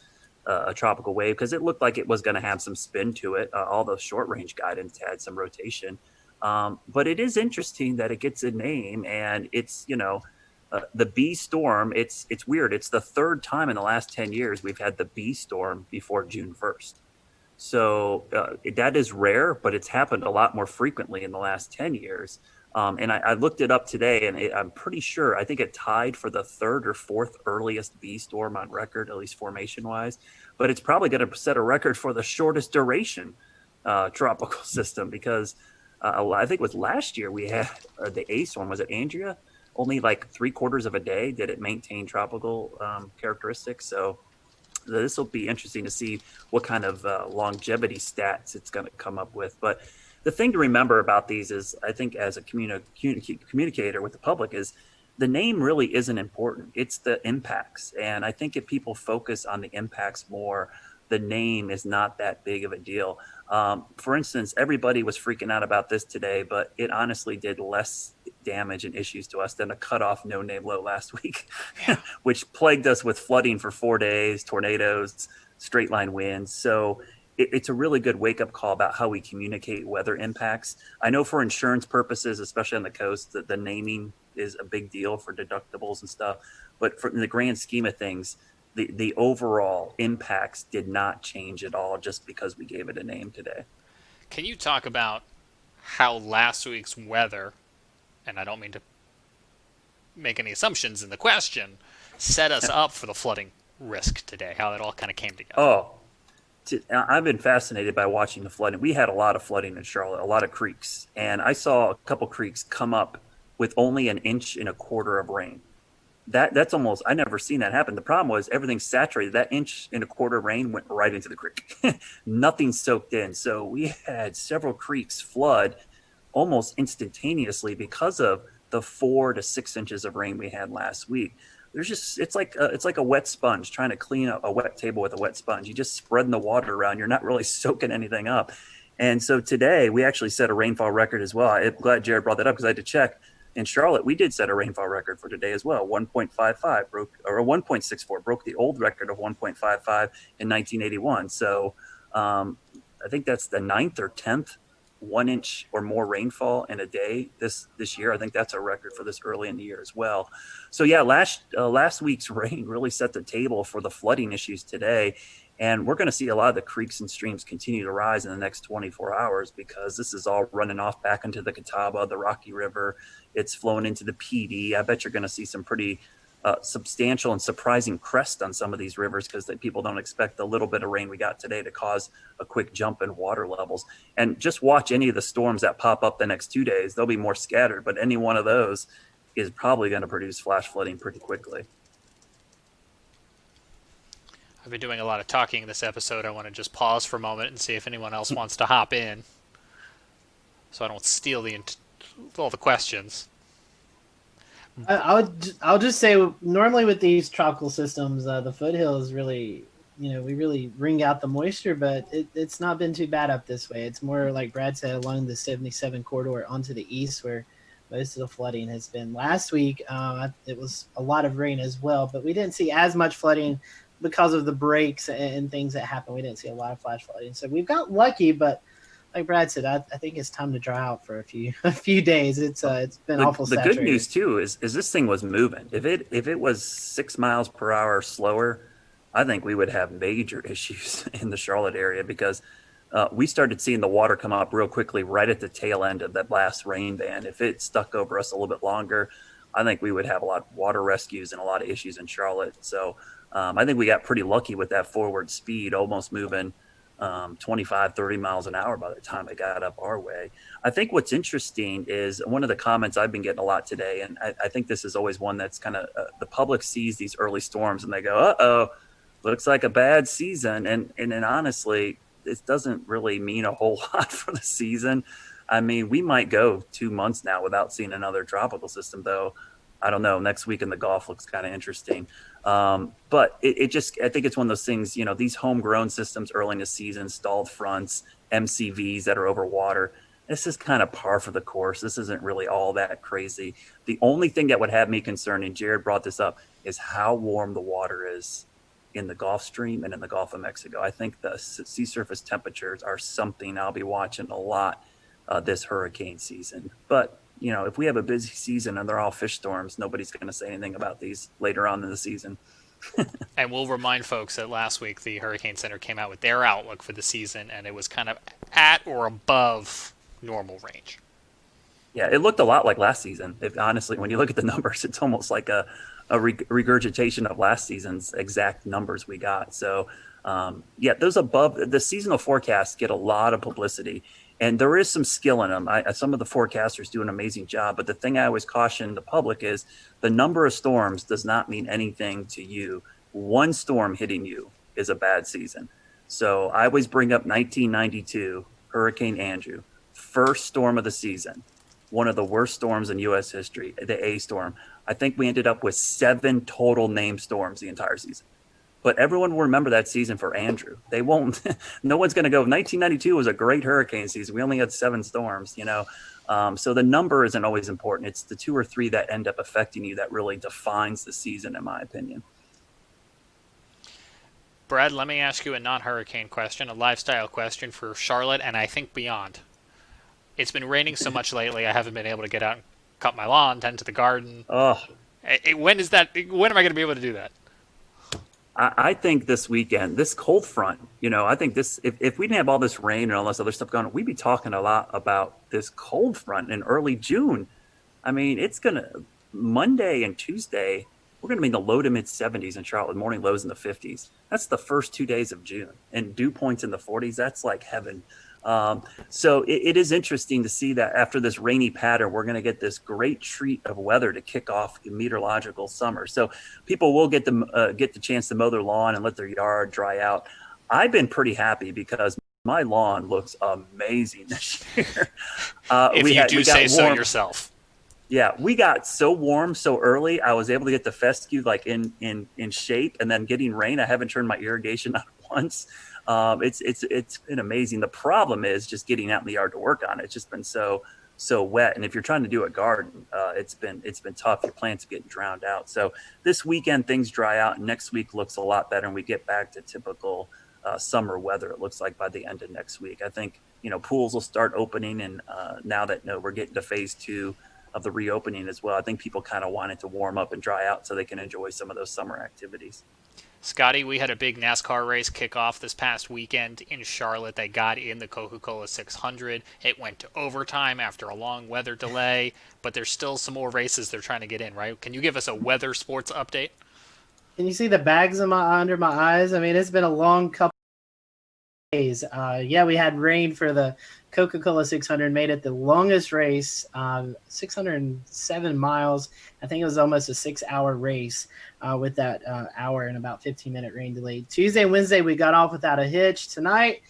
a tropical wave because it looked like it was going to have some spin to it. All the short range guidance had some rotation. But it is interesting that it gets a name, and it's, the B storm, it's weird. It's the third time in the last 10 years we've had the B storm before June 1st. So that is rare, but it's happened a lot more frequently in the last 10 years. And I looked it up today, and I'm pretty sure, I think it tied for the third or fourth earliest B storm on record, at least formation-wise. But it's probably going to set a record for the shortest duration tropical system because I think it was last year we had the A storm. Was it Andrea? Only like 3/4 of a day did it maintain tropical characteristics. So this will be interesting to see what kind of longevity stats it's going to come up with. But the thing to remember about these is, I think as a communicator with the public, is the name really isn't important. It's the impacts. And I think if people focus on the impacts more, the name is not that big of a deal. For instance, everybody was freaking out about this today, but it honestly did less damage and issues to us than a cutoff no-name low last week, which plagued us with flooding for 4 days, tornadoes, straight line winds. So it's a really good wake-up call about how we communicate weather impacts. I know for insurance purposes, especially on the coast, that the naming is a big deal for deductibles and stuff. But in the grand scheme of things, the overall impacts did not change at all just because we gave it a name today. Can you talk about how last week's weather, and I don't mean to make any assumptions in the question, set us up for the flooding risk today, how it all kind of came together? Oh, I've been fascinated by watching the flooding. We had a lot of flooding in Charlotte, a lot of creeks, and I saw a couple creeks come up with only 1.25 inches of rain. That's almost, I never seen that happen. The problem was everything's saturated. That 1.25 inches of rain went right into the creek. Nothing soaked in. So we had several creeks flood almost instantaneously because of the 4 to 6 inches of rain we had last week. It's like a wet sponge, trying to clean a wet table with a wet sponge. You just spreading the water around. You're not really soaking anything up. And so today we actually set a rainfall record as well. I'm glad Jared brought that up because I had to check. in Charlotte, we did set a rainfall record for today as well. 1.55 broke, or 1.64 broke the old record of 1.55 in 1981. So I think that's the 9th or 10th 1 inch or more rainfall in a day this year. I think that's a record for this early in the year as well. So yeah, last week's rain really set the table for the flooding issues today. And we're going to see a lot of the creeks and streams continue to rise in the next 24 hours because this is all running off back into the Catawba, the Rocky River. It's flowing into the PD. I bet you're going to see some pretty substantial and surprising crest on some of these rivers because people don't expect the little bit of rain we got today to cause a quick jump in water levels. And just watch any of the storms that pop up the next 2 days. They'll be more scattered, but any one of those is probably going to produce flash flooding pretty quickly. I've been doing a lot of talking in this episode. I want to just pause for a moment and see if anyone else wants to hop in so I don't steal all the questions. I'll just say, normally with these tropical systems, the foothills really, we really wring out the moisture, but it's not been too bad up this way. It's more like Brad said, along the 77 corridor onto the east where most of the flooding has been. Last week, it was a lot of rain as well, but we didn't see as much flooding because of the breaks and things that happened. We didn't see a lot of flash flooding. So we've got lucky, but like Brad said, I think it's time to dry out for a few days. It's been awful saturated. The good news too is this thing was moving. If it was 6 miles per hour slower, I think we would have major issues in the Charlotte area because we started seeing the water come up real quickly right at the tail end of that last rain band. If it stuck over us a little bit longer, I think we would have a lot of water rescues and a lot of issues in Charlotte. So I think we got pretty lucky with that forward speed, almost moving 25, 30 miles an hour by the time it got up our way. I think what's interesting is one of the comments I've been getting a lot today, and I think this is always one that's kind of the public sees these early storms and they go, uh-oh, looks like a bad season. And honestly, it doesn't really mean a whole lot for the season. I mean, we might go 2 months now without seeing another tropical system, though. I don't know. Next week in the Gulf looks kind of interesting. But I think it's one of those things, these homegrown systems early in the season, stalled fronts, MCVs that are over water. This is kind of par for the course. This isn't really all that crazy. The only thing that would have me concerned, and Jared brought this up, is how warm the water is in the Gulf Stream and in the Gulf of Mexico. I think the sea surface temperatures are something I'll be watching a lot this hurricane season. But if we have a busy season and they're all fish storms, nobody's going to say anything about these later on in the season. And we'll remind folks that last week the Hurricane Center came out with their outlook for the season, and it was kind of at or above normal range. Yeah, it looked a lot like last season. Honestly, when you look at the numbers, it's almost like a regurgitation of last season's exact numbers we got. So, those above the seasonal forecasts get a lot of publicity. And there is some skill in them. Some of the forecasters do an amazing job. But the thing I always caution the public is the number of storms does not mean anything to you. One storm hitting you is a bad season. So I always bring up 1992, Hurricane Andrew, first storm of the season, one of the worst storms in U.S. history, the A storm. I think we ended up with 7 total named storms the entire season. But everyone will remember that season for Andrew. They won't. No one's going to go, 1992 was a great hurricane season. We only had 7 storms, So the number isn't always important. It's the 2 or 3 that end up affecting you that really defines the season, in my opinion. Brad, let me ask you a non-hurricane question, a lifestyle question for Charlotte and I think beyond. It's been raining so much lately, I haven't been able to get out and cut my lawn, tend to the garden. Oh. When am I going to be able to do that? I think this weekend, this cold front, I think this, if we didn't have all this rain and all this other stuff going on, we'd be talking a lot about this cold front in early June. I mean, it's going to, Monday and Tuesday, we're going to be in the low to mid 70s in Charlotte, morning lows in the 50s. That's the first 2 days of June. And dew points in the 40s, that's like heaven. So it is interesting to see that after this rainy pattern, we're going to get this great treat of weather to kick off the meteorological summer. So people will get the chance to mow their lawn and let their yard dry out. I've been pretty happy because my lawn looks amazing this year. If you do say so yourself. Yeah, we got so warm so early. I was able to get the fescue like in shape, and then getting rain. I haven't turned my irrigation on once. It's been amazing. The problem is just getting out in the yard to work on it. It's just been so so wet. And if you're trying to do a garden, it's been tough. Your plants are getting drowned out. So this weekend things dry out, and next week looks a lot better, and we get back to typical summer weather. It looks like by the end of next week. I think pools will start opening, and now that we're getting to phase 2 of the reopening as well, I think people kind of want it to warm up and dry out so they can enjoy some of those summer activities. Scotty, we had a big NASCAR race kick off this past weekend in Charlotte. They got in the Coca-Cola 600. It went to overtime after a long weather delay, but there's still some more races they're trying to get in, right? Can you give us a weather sports update? Can you see the bags under my eyes? I mean, it's been a long couple days. We had rain for the Coca-Cola 600, made it the longest race, 607 miles. I think it was almost a 6-hour race with that hour and about 15-minute rain delay. Tuesday and Wednesday, we got off without a hitch. Tonight,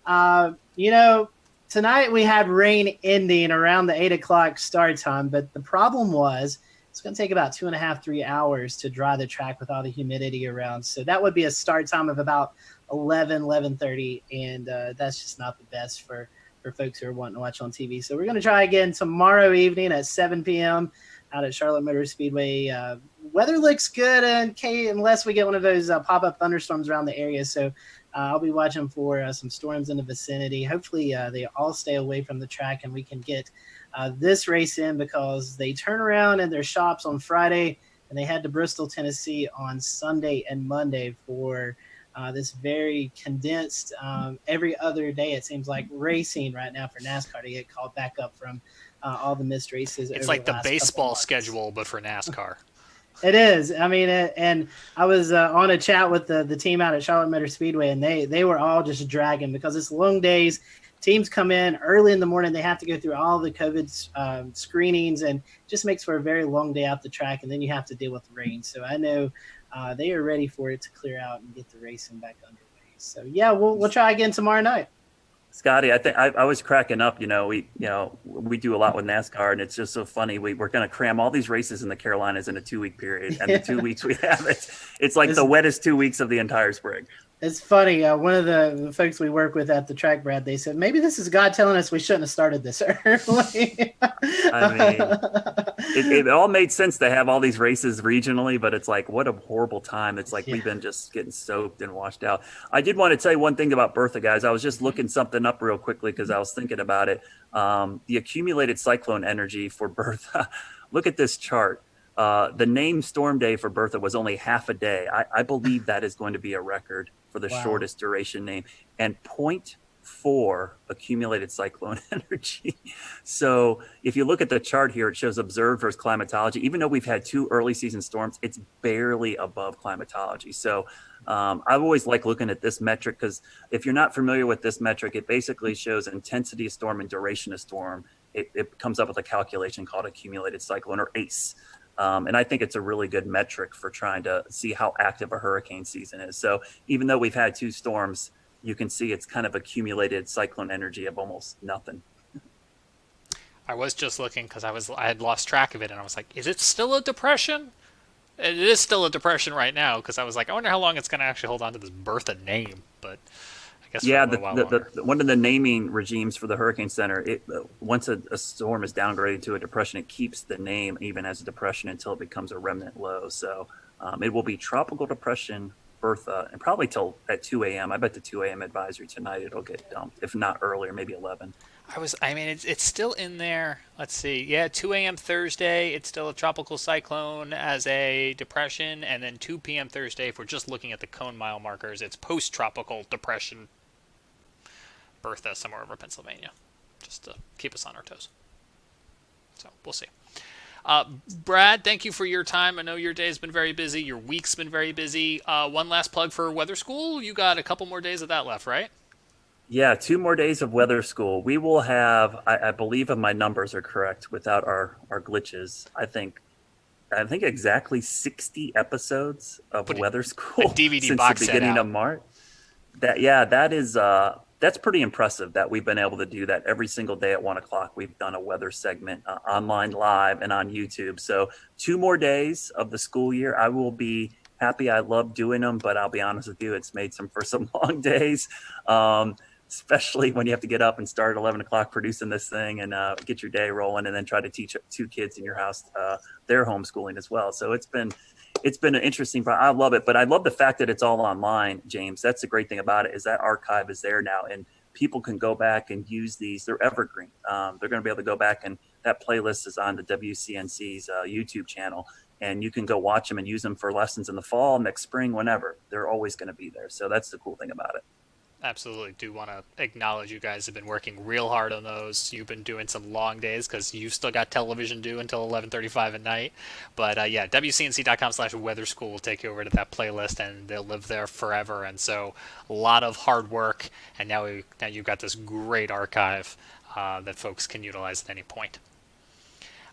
tonight we had rain ending around the 8 o'clock start time, but the problem was it's going to take about 2.5, 3 hours to dry the track with all the humidity around. So that would be a start time of about 11:30, and that's just not the best for folks who are wanting to watch on TV. So we're going to try again tomorrow evening at 7 p.m. out at Charlotte Motor Speedway. Weather looks good unless we get one of those pop-up thunderstorms around the area. So I'll be watching for some storms in the vicinity. Hopefully they all stay away from the track and we can get this race in, because they turn around in their shops on Friday and they head to Bristol, Tennessee on Sunday and Monday for this very condensed every other day, it seems like, racing right now for NASCAR to get called back up from all the missed races. It's like the baseball schedule, but for NASCAR. It is. I mean, and I was on a chat with the team out at Charlotte Motor Speedway, and they were all just dragging because it's long days. Teams come in early in the morning. They have to go through all the COVID screenings, and just makes for a very long day out the track, and then you have to deal with the rain. So I know they are ready for it to clear out and get the racing back underway. So yeah, we'll try again tomorrow night. Scotty, I think I was cracking up. We do a lot with NASCAR, and it's just so funny. We're going to cram all these races in the Carolinas in a 2-week period, and the 2 weeks we have it's like the wettest 2 weeks of the entire spring. It's funny. One of the folks we work with at the track, Brad, they said, maybe this is God telling us we shouldn't have started this early. I mean, it all made sense to have all these races regionally, but it's like, what a horrible time. It's like we've been just getting soaked and washed out. I did want to tell you one thing about Bertha, guys. I was just looking something up real quickly because I was thinking about it. The accumulated cyclone energy for Bertha. Look at this chart. The name storm day for Bertha was only half a day. I believe that is going to be a record for the shortest duration name, and 0.4 accumulated cyclone energy. So if you look at the chart here, it shows observed versus climatology. Even though we've had 2 early season storms, it's barely above climatology. So I've always liked looking at this metric, because if you're not familiar with this metric, it basically shows intensity of storm and duration of storm. It comes up with a calculation called accumulated cyclone, or ACE. And I think it's a really good metric for trying to see how active a hurricane season is. So even though we've had 2 storms, you can see it's kind of accumulated cyclone energy of almost nothing. I was just looking because I had lost track of it, and I was like, is it still a depression? It is still a depression right now, because I was like, I wonder how long it's going to actually hold on to this Bertha name. But I guess for a little while longer. One of the naming regimes for the Hurricane Center, once a storm is downgraded to a depression, it keeps the name even as a depression until it becomes a remnant low. So it will be Tropical Depression Bertha, and probably till at 2 a.m. I bet the 2 a.m. advisory tonight it'll get dumped, if not earlier, maybe 11. It's still in there. Let's see. Yeah, 2 a.m. Thursday, it's still a tropical cyclone as a depression, and then 2 p.m. Thursday, if we're just looking at the cone mile markers, it's post-tropical depression Bertha somewhere over Pennsylvania, just to keep us on our toes. So we'll see. Brad, thank you for your time. I know your day's been very busy. Your week's been very busy. One last plug for Weather School. You got a couple more days of that left, right? Yeah, 2 more days of Weather School. We will have, I believe if my numbers are correct, without our glitches, I think exactly 60 episodes of Weather School DVD since box the beginning of March. That's pretty impressive that we've been able to do that every single day at 1 o'clock. We've done a weather segment online live and on YouTube. So 2 more days of the school year. I will be happy. I love doing them, but I'll be honest with you, it's made for some long days. especially when you have to get up and start at 11 o'clock producing this thing and get your day rolling, and then try to teach 2 kids in your house their homeschooling as well. So it's been an interesting. I love it, but I love the fact that it's all online, James. That's the great thing about it, is that archive is there now, and people can go back and use these. They're evergreen. They're going to be able to go back, and that playlist is on the WCNC's YouTube channel, and you can go watch them and use them for lessons in the fall, next spring, whenever. They're always going to be there. So that's the cool thing about it. Absolutely do want to acknowledge you guys have been working real hard on those. You've been doing some long days because you've still got television due until 11:35 at night. But yeah, WCNC.com/weather school will take you over to that playlist, and they'll live there forever. And so a lot of hard work, and now you've got this great archive that folks can utilize at any point.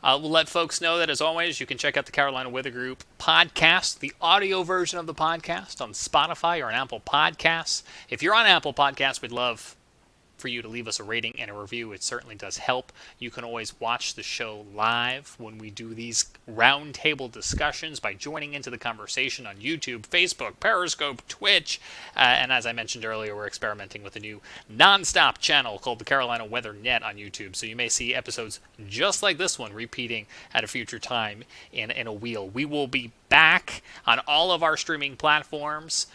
We'll let folks know that, as always, you can check out the Carolina Weather Group podcast, the audio version of the podcast, on Spotify or on Apple Podcasts. If you're on Apple Podcasts, we'd love for you to leave us a rating and a review. It certainly does help. You can always watch the show live when we do these roundtable discussions by joining into the conversation on YouTube, Facebook, Periscope, Twitch, and as I mentioned earlier, we're experimenting with a new nonstop channel called the Carolina Weather Net on YouTube, so you may see episodes just like this one repeating at a future time in a wheel. We will be back on all of our streaming platforms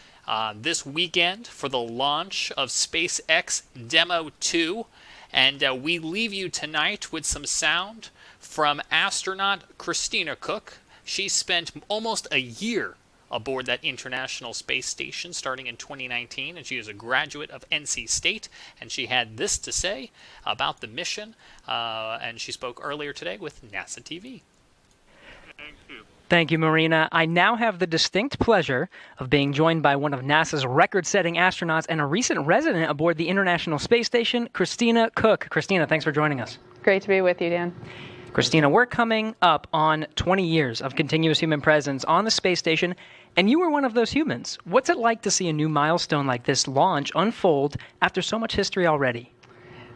this weekend for the launch of SpaceX Demo 2, and we leave you tonight with some sound from astronaut Christina Cook. She spent almost a year aboard that International Space Station starting in 2019, and she is a graduate of NC State, and she had this to say about the mission, and she spoke earlier today with NASA TV. Thank you, Marina. I now have the distinct pleasure of being joined by one of NASA's record-setting astronauts and a recent resident aboard the International Space Station, Christina Cook. Christina, thanks for joining us. Great to be with you, Dan. Christina, we're coming up on 20 years of continuous human presence on the space station, and you were one of those humans. What's it like to see a new milestone like this launch unfold after so much history already?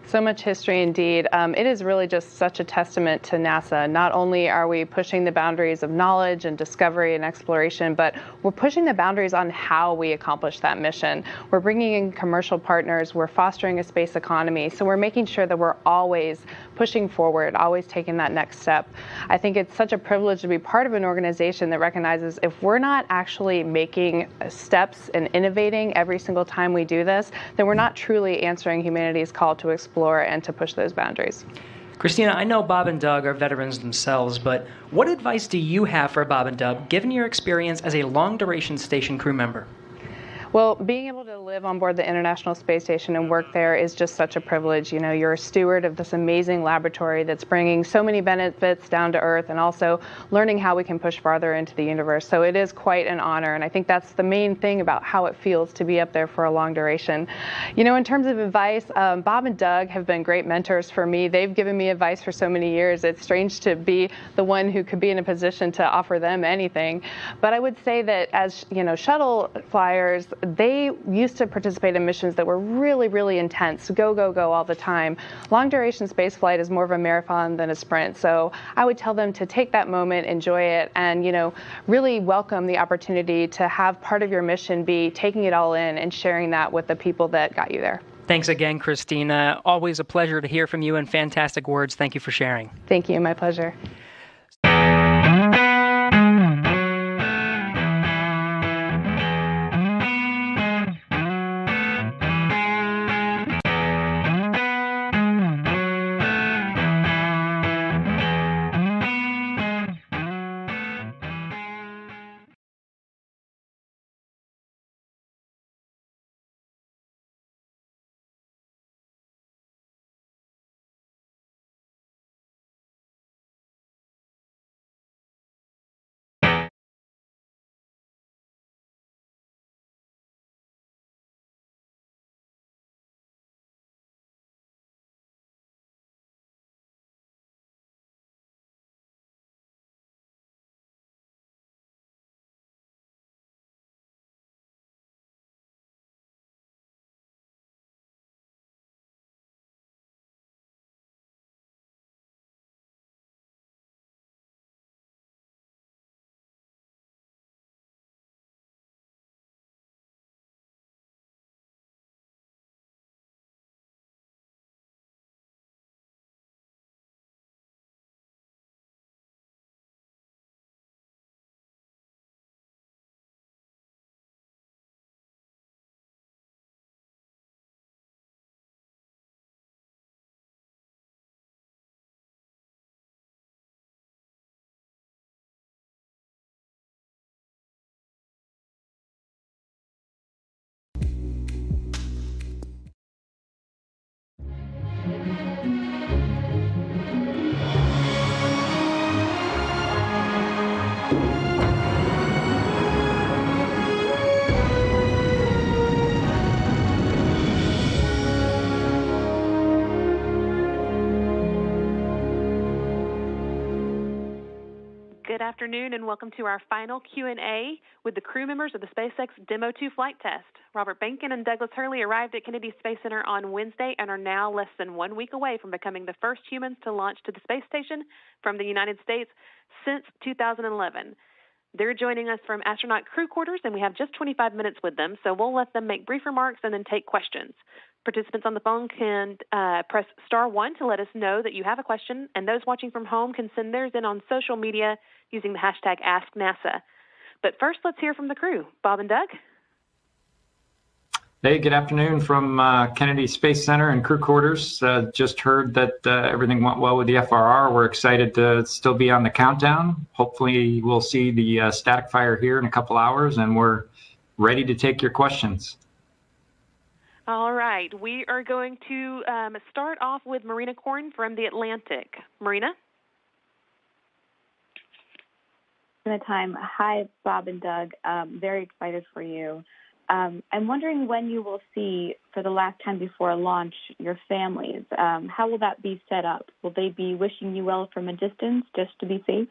So much history indeed. It is really just such a testament to NASA. Not only are we pushing the boundaries of knowledge and discovery and exploration, but we're pushing the boundaries on how we accomplish that mission. We're bringing in commercial partners. We're fostering a space economy. So we're making sure that we're always pushing forward, always taking that next step. I think it's such a privilege to be part of an organization that recognizes if we're not actually making steps and innovating every single time we do this, then we're not truly answering humanity's call to explore and to push those boundaries. Christina, I know Bob and Doug are veterans themselves, but what advice do you have for Bob and Doug, given your experience as a long-duration station crew member? Well, being able to live on board the International Space Station and work there is just such a privilege. You know, you're a steward of this amazing laboratory that's bringing so many benefits down to Earth and also learning how we can push farther into the universe. So it is quite an honor, and I think that's the main thing about how it feels to be up there for a long duration. You know, in terms of advice, Bob and Doug have been great mentors for me. They've given me advice for so many years. It's strange to be the one who could be in a position to offer them anything. But I would say that as, you know, shuttle flyers, they used to participate in missions that were really, really intense, go, go, go all the time. Long duration space flight is more of a marathon than a sprint. So I would tell them to take that moment, enjoy it, and, you know, really welcome the opportunity to have part of your mission be taking it all in and sharing that with the people that got you there. Thanks again, Christina. Always a pleasure to hear from you, and fantastic words. Thank you for sharing. Thank you. My pleasure. Good afternoon and welcome to our final Q&A with the crew members of the SpaceX Demo 2 flight test. Robert Behnken and Douglas Hurley arrived at Kennedy Space Center on Wednesday and are now less than 1 week away from becoming the first humans to launch to the space station from the United States since 2011. They're joining us from astronaut crew quarters, and we have just 25 minutes with them, so we'll let them make brief remarks and then take questions. Participants on the phone can press *1 to let us know that you have a question, and those watching from home can send theirs in on social media using the hashtag AskNASA. But first, let's hear from the crew. Bob and Doug? Hey, good afternoon from Kennedy Space Center and crew quarters. Just heard that everything went well with the FRR. We're excited to still be on the countdown. Hopefully we'll see the static fire here in a couple hours, and we're ready to take your questions. All right. We are going to start off with Marina Korn from The Atlantic. Marina? Time. Hi, Bob and Doug. Very excited for you. I'm wondering when you will see, for the last time before launch, your families. How will that be set up? Will they be wishing you well from a distance just to be safe?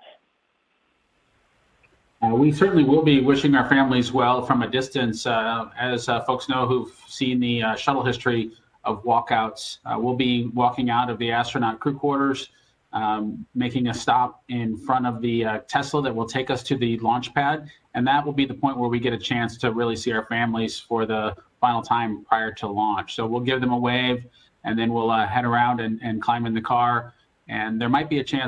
We certainly will be wishing our families well from a distance. As folks know who've seen the shuttle history of walkouts, we'll be walking out of the astronaut crew quarters, making a stop in front of the Tesla that will take us to the launch pad. And that will be the point where we get a chance to really see our families for the final time prior to launch. So we'll give them a wave, and then we'll head around and climb in the car. And there might be a chance